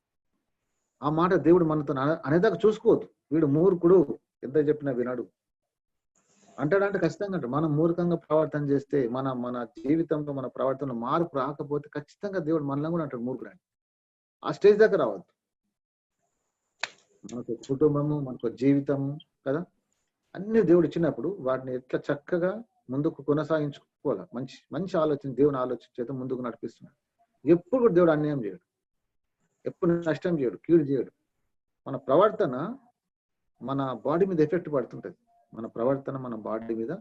ఆ మాట దేవుడు మనతో అనేదాకా చూసుకోవద్దు. వీడు మూర్ఖుడు, ఎంత చెప్పినా వినడు అంటాడంటే ఖచ్చితంగా అంటాడు. మనం మూర్ఖంగా ప్రవర్తన చేస్తే మన జీవితంలో మన ప్రవర్తనలో మార్పు రాకపోతే ఖచ్చితంగా దేవుడు మనలో కూడా అంటాడు మూర్ఖుడు అని. ఆ స్టేజ్ దగ్గర రావద్దు. మనకు కుటుంబము, మనకు జీవితము కదా, అన్ని దేవుడు ఇచ్చినప్పుడు వాటిని ఎట్లా చక్కగా ముందుకు కొనసాగించుకోవాలి. మంచి ఆలోచన, దేవుని ఆలోచన చేత ముందుకు నడిపిస్తున్నాడు. ఎప్పుడు కూడా దేవుడు అన్యాయం చేయడు, ఎప్పుడు నష్టం చేయడు, కీడు చేయడు. మన ప్రవర్తన మన బాడీ మీద ఎఫెక్ట్ పడుతుంటది. మన ప్రవర్తన మన బాడీ మీద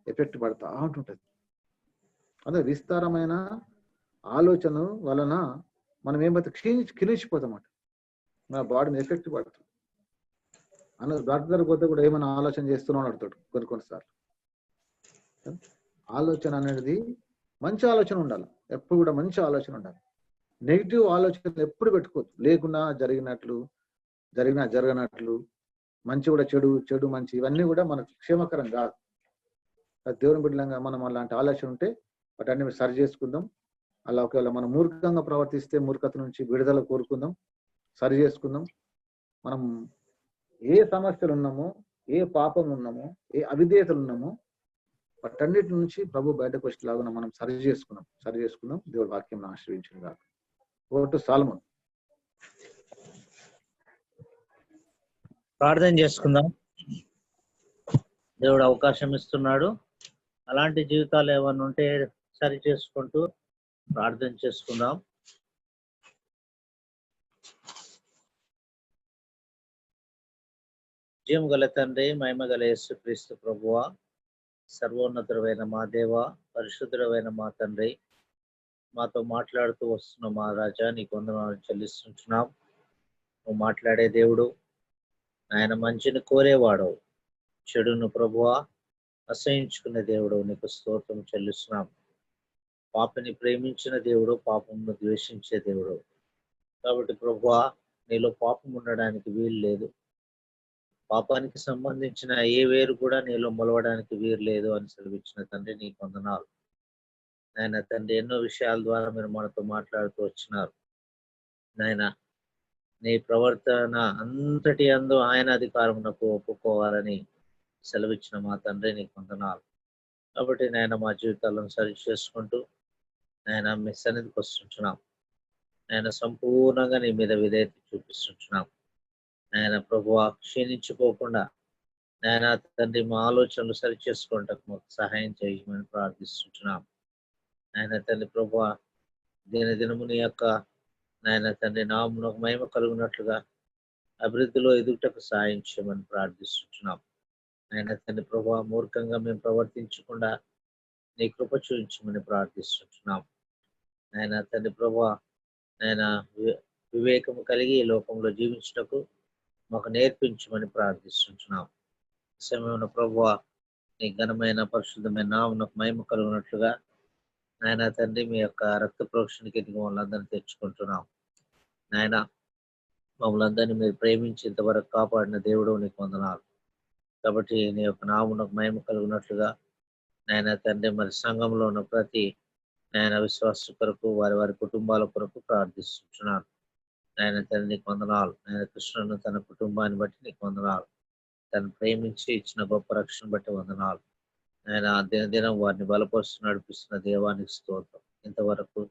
ఎఫెక్ట్ పడుతూ ఉంటుంటది. అదే విస్తారమైన ఆలోచన వలన మనం ఏమైతే క్షీణించిపోతామట. మన బాడీ మీద ఎఫెక్ట్ పడుతుంది. డాక్టర్ పోతే కూడా ఏమైనా ఆలోచన చేస్తున్నావు అడుగుతాడు కొన్నిసార్లు. ఆలోచన అనేది మంచి ఆలోచన ఉండాలి. ఎప్పుడు కూడా మంచి ఆలోచన ఉండాలి. నెగిటివ్ ఆలోచన ఎప్పుడు పెట్టుకోవద్దు. లేకున్నా జరగనట్లు, మంచి కూడా చెడు మంచి, ఇవన్నీ కూడా మనకు క్షేమకరం కాదు. దేవుని బిడ్డలంగా మనం అలాంటి ఆలోచన ఉంటే వాటన్ని సరి చేసుకుందాం. అలా ఒకవేళ మనం మూర్ఖంగా ప్రవర్తిస్తే మూర్ఖత నుంచి విడుదల కోరుకుందాం, సరి చేసుకుందాం. మనం ఏ సమస్యలు ఉన్నామో, ఏ పాపం ఉన్నామో, ఏ అవిధేయతలు ఉన్నామో వాటన్నిటి నుంచి ప్రభు బయటకు వచ్చేలాగా మనం సరి చేసుకుందాం. దేవుడి వాక్యం ఆశ్రయించిన కాదు. ఓటు సాల్మన్ ప్రార్థన చేసుకుందాం. దేవుడు అవకాశం ఇస్తున్నాడు. అలాంటి జీవితాలు ఏమన్నా ఉంటే సరి చేసుకుంటూ ప్రార్థన చేసుకుందాం. జీవం గల తండ్రి, మహిమ గల యేసు క్రీస్తు ప్రభువా, సర్వోన్నతుడైన మా దేవ, పరిశుద్ధుడైన మా తండ్రి, మాతో మాట్లాడుతూ వస్తున్న మా రాజా, నీకు వందనాలు చెల్లిస్తుంటున్నాం. నువ్వు మాట్లాడే దేవుడు, ఆయన మంచిని కోరేవాడు, చెడును ప్రభువా అసహించుకునే దేవుడు, నీకు స్తోత్రం చెల్లిస్తున్నాం. పాపిని ప్రేమించిన దేవుడు, పాపమును ద్వేషించే దేవుడు. కాబట్టి ప్రభువా, నీలో పాపం ఉండడానికి వీలు లేదు. పాపానికి సంబంధించిన ఏ వేరు కూడా నీలో మొలవడానికి వీలు లేదు అని సెలవిచ్చిన తండ్రి, నీకు వందనాలు. నాయన తండ్రి, ఎన్నో విషయాల ద్వారా మీరు మనతో మాట్లాడుతూ వచ్చినారు. నాయన, నీ ప్రవర్తన అంతటి అందు ఆయన అధికారమునకు ఒప్పుకోవాలని సెలవిచ్చిన మా తండ్రి, నీకు వందనాలు. కాబట్టి నాయన, మా జీవితాలను సరి చేసుకుంటూ నాయన మీ సన్నిధికి వస్తుంటున్నాం. ఆయన సంపూర్ణంగా నీ మీద విధేయత చూపిస్తుంటున్నాం. ఆయన ప్రభువా, క్షీణించుకోకుండా నాయన తండ్రి మా ఆలోచనలు సరి చేసుకోవటం మాకు సహాయం చేయమని ప్రార్థిస్తుంటున్నాం. ఆయన తండ్రి ప్రభువా, దినదినము నీ యొక్క నాయన తండ్రి నామమునకు మహిమ కలుగునట్లుగా అభివృద్ధిలో ఎదుగుటకు సహాయం చేయమని ప్రార్థిస్తుంటున్నాం. ఆయన తండ్రి ప్రభువా, మూర్ఖంగా మేము ప్రవర్తించకుండా నీ కృప చూపించమని ప్రార్థిస్తుంటున్నాం. ఆయన తండ్రి ప్రభువా, ఆయన వివేకము కలిగి ఈ లోకంలో జీవించుటకు మాకు నేర్పించమని ప్రార్థిస్తున్నాం. సమయంలో ప్రభువా నీ ఘనమైన పరిశుద్ధమైన నామమునకు మహిమ కలుగునట్లుగా నాయన తండ్రి మీ యొక్క రక్త ప్రోక్షణకి ఎదిగి మమ్మల్ని అందరినీ తెచ్చుకుంటున్నాం. నాయన మమ్మల్ని అందరినీ మీరు ప్రేమించి ఇంతవరకు కాపాడిన దేవుడు నీకు వందనాలు. కాబట్టి నీ యొక్క నామమునకు మహిమ కలుగునట్లుగా నాయన తండ్రి మరి సంఘంలో ఉన్న ప్రతి నాయన విశ్వాస కొరకు వారి వారి కుటుంబాల కొరకు ప్రార్థిస్తున్నాను. నాయన తండ్రి నీకు వందనాలు. నాయన కృష్ణను తన కుటుంబాన్ని బట్టి నీకు వందనాలు. తను ప్రేమించి ఇచ్చిన గొప్ప రక్షణ బట్టి వందనాలు. ఆయన దినదినం వారిని బలపరుస్తూ నడిపిస్తున్న దేవానికి స్తోత్రం. ఇంతవరకు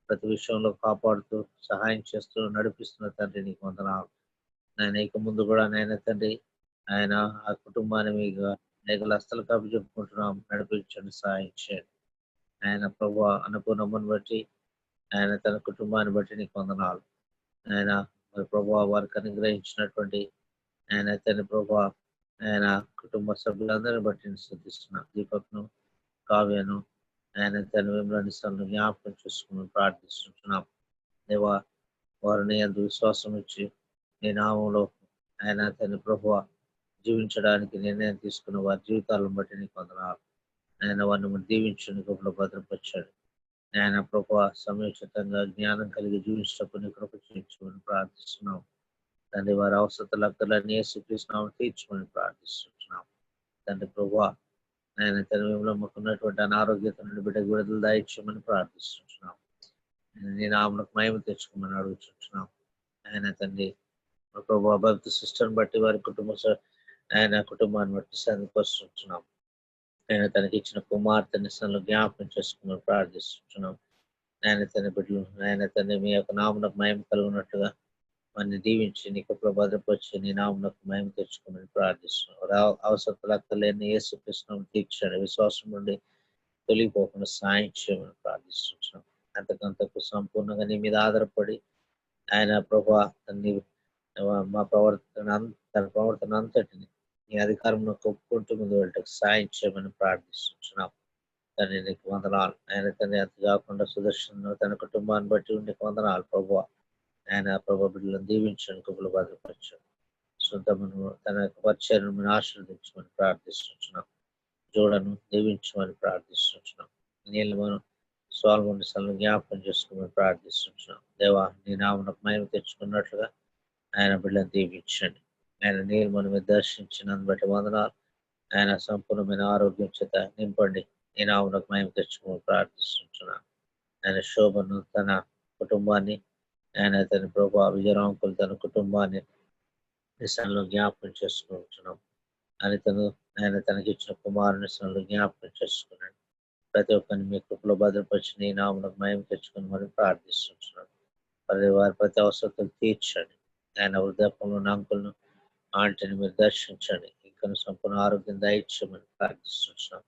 ప్రతి విషయంలో కాపాడుతూ సహాయం చేస్తూ నడిపిస్తున్న తండ్రి నీకు వందనాలు. ఆయన ఇక ముందు కూడా నాయన తండ్రి ఆయన ఆ కుటుంబాన్ని మీకు అనేక హస్తలు కప్పి చెప్పుకుంటున్నాం. నడిపించండి, సహాయం చేయండి. ఆయన ప్రభు అనుకున్నమ్మని బట్టి ఆయన తన కుటుంబాన్ని బట్టి నీకు వందనాలు. ఆయన మరి ప్రభు వారికి అనుగ్రహించినటువంటి ఆయన తన ప్రభు ఆయన కుటుంబ సభ్యులందరినీ బట్టి స్తుతిస్తున్నాం. దీపక్ను, కావ్యను ఆయన తన విమరణిస్తాను జ్ఞాపకం చేసుకుని ప్రార్థిస్తున్నాం. దేవా వారిని ఎంతో విశ్వాసం ఇచ్చి నీ నామంలో ఆయన తన ప్రభువ జీవించడానికి నిర్ణయం తీసుకున్న వారి జీవితాలను బట్టి నీకు వందనాలు. ఆయన వారిని దీవించండి, గొప్పలో భద్రపరచండి. ఆయన ప్రభువ సమయోచితంగా జ్ఞానం కలిగి జీవించటప్పుడు నీ కృప చేయించమని ప్రార్థిస్తున్నాం. తండ్రి వారి అవసరతలన్నీ యేసుక్రీస్తునామములో తీర్చమని ప్రార్థిస్తున్నాం. తండ్రి ప్రభువ ఆయన తన విమలో మాకున్నటువంటి అనారోగ్యత నుండి బిడ్డకు విడుదల దాయిచ్చమని ప్రార్థిస్తున్నాం. నీ నామమునకు మహిమ తెచ్చుకోమని అడుగుతున్నాం. ఆయన తండ్రి ప్రభు భక్తి సిస్టర్ని బట్టి వారి ఆయన కుటుంబాన్ని బట్టి సంతోషిస్తున్నాం. ఆయన తనకి ఇచ్చిన కుమార్తెని సన్నిధిలో జ్ఞాపకం చేసుకుని ప్రార్థిస్తున్నాం. ఆయన తన బిడ్డలు ఆయన తండ్రి మీ యొక్క నామమునకు మహిమ కలుగునట్టుగా మనని దీవించి నీకు భద్రపరిచి నీ నామమునకు మహిమ తెచ్చుకోమని ప్రార్థిస్తున్నాం. అవసరతలు అక్కర్లేని యేసుక్రీస్తునామములో తీర్చండి. విశ్వాసం నుండి తొలిగిపోకుండా సాయం చేయమని ప్రార్థిస్తున్నాం. అంతకంతకు సంపూర్ణంగా నీ మీద ఆధారపడి ఆయన ప్రభా మా తన ప్రవర్తన అంతటిని నీ అధికారంలో ఒప్పుకుంటూ ముందు వెళ్ళటకు సాయం చేయమని ప్రార్థిస్తున్నాం. తండ్రి నీకు వందనాలు. ఆయన తండ్రి అంత కాకుండా సుదర్శన తన కుటుంబాన్ని బట్టి నీకు వందనాలు ప్రభువా. ఆయన ప్రభు బిడ్డలను దీవించండి, కుప్పలు భద్రపరచండి. సొంతమును తన యొక్క పరిచర్యను ఆశీర్వదించమని ప్రార్థిస్తున్నాం. జోడను దీవించమని ప్రార్థిస్తున్నాం. నీళ్ళను స్వాల్మని జ్ఞాపకం చేసుకోమని ప్రార్థిస్తున్నాం. దేవా నీ నామమునకు మహిమ తెచ్చుకున్నట్లుగా ఆయన బిడ్డలను దీవించండి. ఆయన నీళ్ళు మన మీద దర్శించినందు బట్టి వందనాలు. ఆయన సంపూర్ణమైన ఆరోగ్యం చేత నింపండి. నీ నామమునకు మహిమ తెచ్చుకోమని ప్రార్థిస్తున్నాం. ఆయన శోభను తన కుటుంబాన్ని ఆయన తన ప్రభు విజయరాంకులు తన కుటుంబాన్ని నిశలో జ్ఞాపకం చేసుకుంటున్నాం. ఆయన తనకి ఇచ్చిన కుమారుని నిశలో జ్ఞాపకం చేసుకున్నాడు. ప్రతి ఒక్కరిని మీ కృపలో భద్రపరిచి నీ నామమునకు మహిమ తెచ్చుకుని మరి ప్రార్థిస్తున్నాం. వారి ప్రతి అవసరతలు తీర్చండి. ఆయన వృద్ధాపంలో ఉన్న అంకులను ఆంటీని మీరు దర్శించండి. ఇంకా సంపూర్ణ ఆరోగ్యం దయచేయమని ప్రార్థిస్తున్నాం.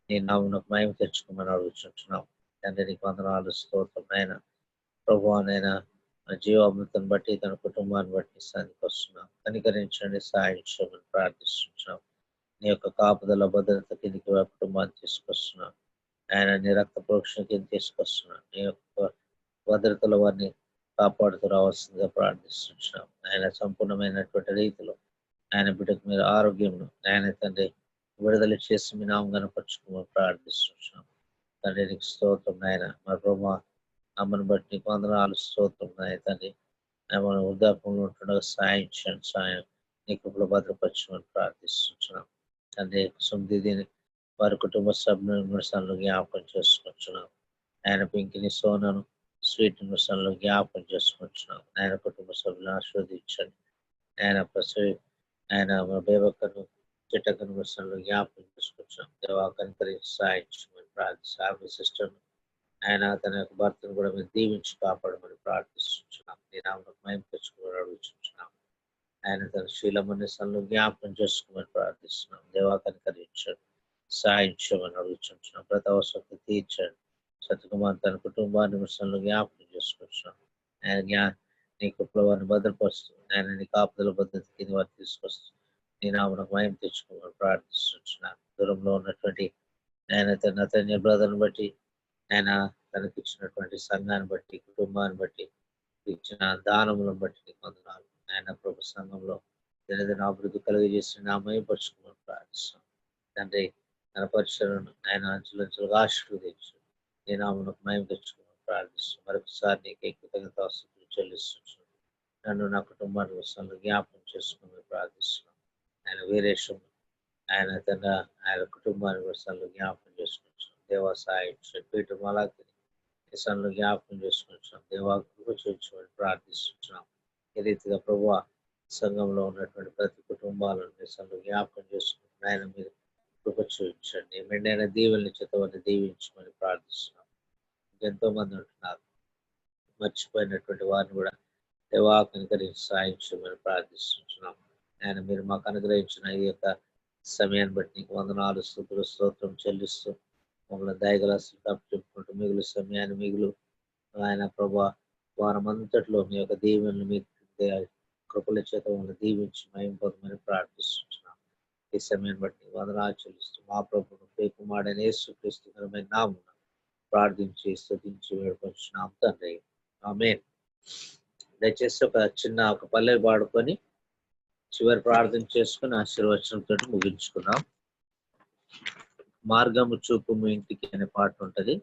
నీ నామమునకు మహిమ తెచ్చుకోమని అడుగుతున్నాం. తండ్రి నీకు వందనాలు, స్తోత్రం. ఆయన ప్రభువానైనా జీవామృతం బట్టి తన కుటుంబాన్ని బట్టి సంధికి వస్తున్నాం. కనికరించండి, సాయం చేయమని ప్రార్థిస్తున్నాం. నీ యొక్క కాపుదల భద్రత కిందికి కుటుంబాన్ని తీసుకొస్తున్నాం. ఆయన నీ రక్త ప్రోక్షణ కింద తీసుకొస్తున్నాం. నీ యొక్క భద్రతలో వారిని కాపాడుతూ రావాల్సిందిగా ప్రార్థిస్తున్నాం. ఆయన సంపూర్ణమైనటువంటి రీతిలో ఆయన బిడ్డకు మీరు ఆరోగ్యంలో ఆయన తండ్రి విడుదల చేసి మీ నామం కనపరుచుకోమని ప్రార్థిస్తున్నాం. తండ్రి నీకు స్తోత్రం. ఆయన మా ప్రభు అమ్మను బట్టి నీకు వందనాలు, స్తోత్రం. ఆయన తండ్రి మన వృద్ధాపంలో ఉంటుండగా సాయం చేయండి. సాయం నీ కృపలో భద్రపరచమని ప్రార్థిస్తున్నాం. తండ్రి సుమదిని వారి కుటుంబ సభ్యులను జ్ఞాపకం చేసుకుంటున్నాం. ఆయన పింకిని సోనను స్వీట్ నిమిషంలో జ్ఞాపకం చేసుకుంటున్నాం. ఆయన కుటుంబ సభ్యులను ఆశీర్వదించండి. ఆయన బేబక్కను చిట్టక నిమిషంలో జ్ఞాపకం చేసుకుంటున్నాం. దేవాకరి సాయించమని ప్రార్థిస్తాం. సిస్టర్ను ఆయన తన యొక్క భర్తను కూడా మీరు దీవించి కాపాడమని ప్రార్థిస్తున్నాం. నీ నామమునకు మహిమ తెచ్చుకోమని అడుగుతున్నాం. ఆయన తన శీలమనిసంలో జ్ఞాపకం చేసుకోమని ప్రార్థిస్తున్నాం. దేవాకరించండి, సాయించమని అడుగుతున్నాం. ప్రతి అవసరం తీర్చండి. సత్యకుమార్ తన కుటుంబాన్ని నిమిషంలో జ్ఞాపకం చేసుకుంటున్నాం. ఆయన నీ కుటుంబాన్ని భద్రపరుస్తూ ఆయన నీ కాపుదల భద్రత కింద వారు తీసుకొస్తూ నీ నామమునకు మహిమ తెచ్చుకోమని ప్రార్థిస్తున్నాను. దూరంలో ఉన్నటువంటి ఆయన తన బ్రదర్ని బట్టి ఆయన తనకిచ్చినటువంటి సంఘాన్ని బట్టి కుటుంబాన్ని బట్టి ఇచ్చిన దానములను బట్టి నీకు వందనాలు. ఆయన ప్రభు సంఘంలో దినదిన అభివృద్ధి కలిగజేసిన నామై పరుచుకున్నాను ప్రార్థిస్తున్నాం తండ్రి. తన పరిచయను ఆయన అంచులంచులుగా ఆశీర్వదించు. నీ నామమునకు మహిమ తెచ్చుకున్నాను ప్రార్థిస్తున్నాం. మరొకసారి నీకే కృతజ్ఞతాస్తుతులు చెల్లిస్తున్నాను. నన్ను నా కుటుంబాన్ని వస్తాను జ్ఞాపకం చేసుకుని ప్రార్థిస్తున్నాం. ఆయన వీరేశం ఆయన ఆయన కుటుంబాన్ని వస్తాను జ్ఞాపకం చేసుకుంటున్నాం. దేవా సాయి పీఠ మలాకి దేశాలను జ్ఞాపకం చేసుకుంటున్నాం. దేవా కృప చూపించమని ప్రార్థిస్తున్నాం. ఈ రీతిగా ప్రభువా సంఘంలో ఉన్నటువంటి ప్రతి కుటుంబాలను దేశంలో జ్ఞాపకం చేసుకుంటున్నాం. ఆయన మీరు కృప చూపించండి. మెండైన దీవుల్ని చేతవని దీవించమని ప్రార్థిస్తున్నాం. ఎంతో మంది ఉంటున్నారు, మర్చిపోయినటువంటి వారిని కూడా దేవా కనికరించి సాయించమని ప్రార్థిస్తున్నాం. ఆయన మీరు మాకు అనుగ్రహించిన ఈ యొక్క సమయాన్ని బట్టి నీకు వందనాలు స్తుతులు స్తోత్రం చెల్లిస్తూ మమ్మల్ని దయగలస్తులు తప్పించుకుంటూ మిగులు సమయాన్ని మిగులు ఆయన ప్రభా వారం అంతట్లో మీ యొక్క దీవెనలు మీ కృపల చేత మమ్మల్ని దీవించి మహిమ పొందమని ప్రార్థిస్తున్నాం. ఈ సమయాన్ని బట్టి వందనాలు చెల్లిస్తూ మా ప్రభువును ప్రియకుమారుడైన యేసుక్రీస్తుకరమైన నామమున ప్రార్థించి స్తుతించి వేడుకొంచున్నాం తండ్రి. ఆమేన్. దయచేసి ఒక పల్లె పాడుకొని చివరి ప్రార్థన చేసుకుని ఆశీర్వచనంతో ముగించుకున్నాం. మార్గము చూపుము ఇంటికి అనే పాట ఉంటది.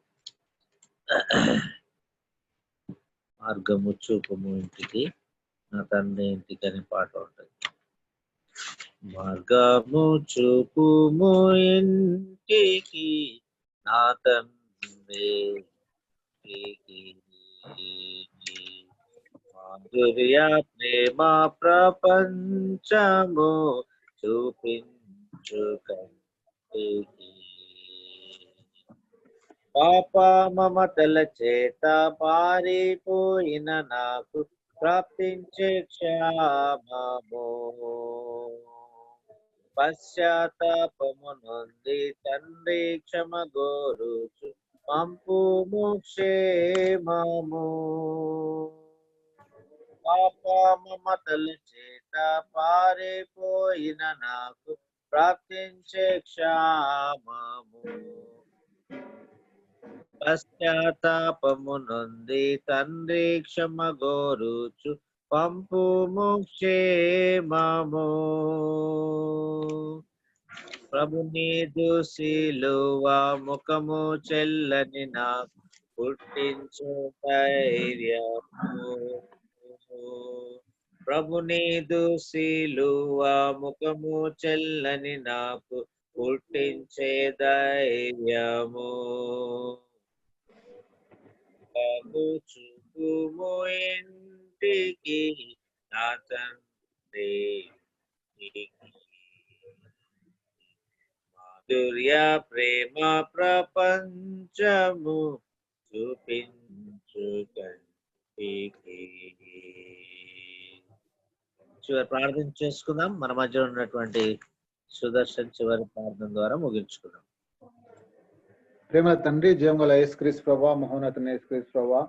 మార్గము చూపుము ఇంటికి నా తండ్రి ఇంటికి అనే పాట ఉంటది. మార్గము చూపుము ఇంటికి నా తండ్రి ఇంటికి మాధుర్య ప్రేమ ప్రపంచము చూపించుకంటికి పాప మమతల చేత పారిపోయిన నాకు ప్రాప్తించే క్షేమము పశ్చాత్తాపము నుండి తండ్రి క్షమ గోరుచు పంపుము క్షేమము పాప మమతల చేత పారిపోయిన నాకు ప్రాప్తించే క్షేమము పశ్చాత్తాపము నుండి తండ్రి క్షమ గోరుచు పంపుము క్షేమము ప్రభు నీదు శిలువ ముఖము చెల్లని నాకు పుట్టించు ధైర్యము ప్రభు నీదు శిలువ ముఖము చెల్లని నాకు పుట్టించే ధైర్యము చూపుము ఇంటికి నా తండ్రి మాధుర్య ప్రేమ ప్రపంచము చూపించుకంటికి. చివరి ప్రార్థన చేసుకుందాం. మన మధ్య ఉన్నటువంటి సుదర్శన్ చివరి ప్రార్థన ద్వారా ముగించుకుందాం. ప్రేమ తండ్రి, జీవంగల యేసుక్రీస్తు ప్రభువా, మహోన్నతుని యేసుక్రీస్తు ప్రభువా,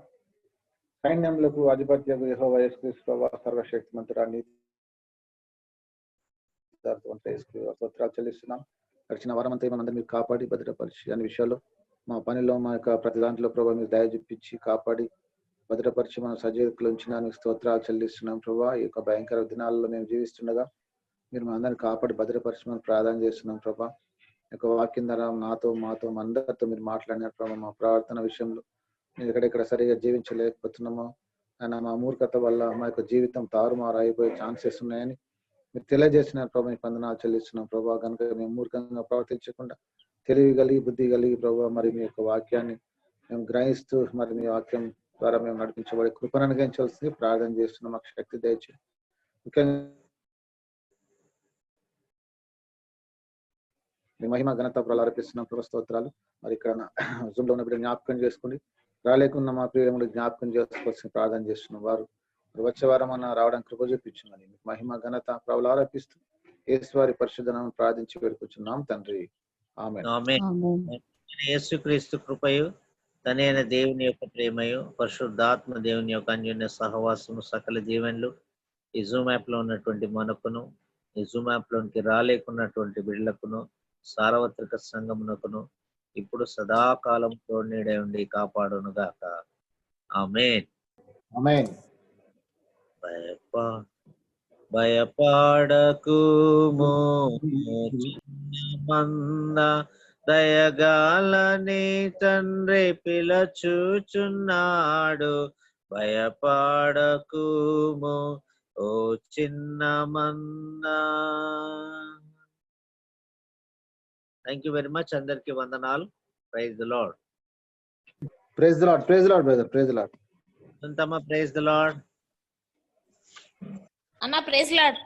సైన్యములకు అధిపత్యకు యెహోవా యేసుక్రీస్తు ప్రభువా, సర్వశక్తిమంతుడా స్తోత్రాలు చెల్లిస్తున్నాం. గడిచిన వారమంతా మనందరూ మీరు కాపాడి భద్రపరిచి అన్ని విషయాల్లో మా పనిలో మా యొక్క ప్రతి దాంట్లో ప్రభావ మీరు దయ చూపించి కాపాడి భద్రపరిచి మనం సజీవులు ఉంచినానికి స్తోత్రాలు చెల్లిస్తున్నాం ప్రభావ. ఈ యొక్క భయంకర దినాల్లో మేము జీవిస్తుండగా మీరు మా అందరిని కాపాడి భద్రపరిచి మనం ప్రార్థన చేస్తున్నాం ప్రభా. యొక్క వాక్యం ద్వారా మాతో మా అందరితో మీరు మాట్లాడినారు ప్రభావ. మా ప్రవర్తన విషయంలో మేము ఎక్కడెక్కడ సరిగా జీవించలేకపోతున్నామో ఆయన మా మూర్ఖత వల్ల మా యొక్క జీవితం తారుమారు అయిపోయే ఛాన్సెస్ ఉన్నాయని మీరు తెలియజేసినారు ప్రభావ. మీకు వందనాలు చెల్లిస్తున్నాం ప్రభావ. కనుక మేము మూర్ఖంగా ప్రవర్తించకుండా తెలివి కలిగి బుద్ధి కలిగి ప్రభావ మరి మీ యొక్క వాక్యాన్ని మేము గ్రహిస్తూ మరి మీ వాక్యం ద్వారా మేము నడిపించబడి కృపను అనుగ్రహించవలసింది ప్రార్థన చేస్తున్నాం. మాకు శక్తి దయచి ముఖ్యంగా మీ మహిమ ఘనత ప్రలాపిస్తున్నాం ప్రభు. స్తోత్రాలు. మరి ఇక్కడ జూమ్ లో ఉన్నప్పుడు జ్ఞాపకం చేసుకుని రాలేకున్న మా ప్రియములు జ్ఞాపకం చేసుకోవాల్సిన ప్రార్థన చేస్తున్నాం. వారు వచ్చే వారం అన్న రావడానికి కృప చూపించమని మహిమ ఘనత ప్రభులు ఆరోపిస్తూ యేసువారి పరిశుద్ధనామమున ప్రార్థించి వేడుకొచ్చున్నాం తండ్రి. ఆమేన్. యేసుక్రీస్తు కృపయు తనైన దేవుని యొక్క ప్రేమయు పరిశుద్ధాత్మ దేవుని యొక్క అన్యోన్య సహవాసము సకల దీవెనలు ఈ జూమ్ యాప్ లో ఉన్నటువంటి మనకును ఈ జూమ్ యాప్ లోనికి రాలేకున్నటువంటి బిడ్డలకును సార్వత్రిక సంఘమునకును ఇప్పుడు సదాకాలం తోడేడే ఉండి కాపాడును గాక. ఆమేన్. ఆమేన్. భయపడకుము మంద దయగాలని తండ్రి పిలచుచున్నాడు. భయపడకుము ఓ చిన్న మంద. Thank you very much. అందరికి వందనాలు. Praise the Lord. Praise the Lord. Praise the Lord brother. Praise the Lord. Sunthamma praise the Lord. అన్న praise Lord.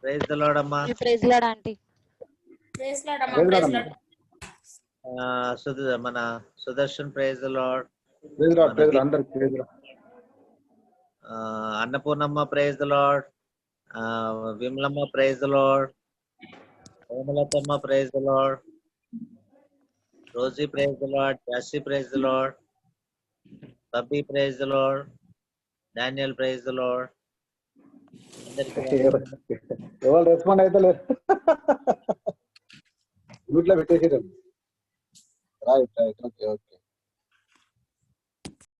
Praise the Lord అమ్మా. Praise Lord aunty. Praise Lord అమ్మ. Praise praise Lord. లార్డ్. మన Sudarshan praise the Lord. Praise Lord. Praise Lord. అందరికి praise Lord. Annapurnamma praise the Lord. Vimalamma praise the Lord. Hemalathamma praise the Lord. Rosie praise the Lord. జాసి praise the Lord. బబ్బీ praise the Lord. Daniel praise the Lord. ఎవరు respond అయితే లేదు. Group లో పెట్టేసారు. Right right. Okay okay.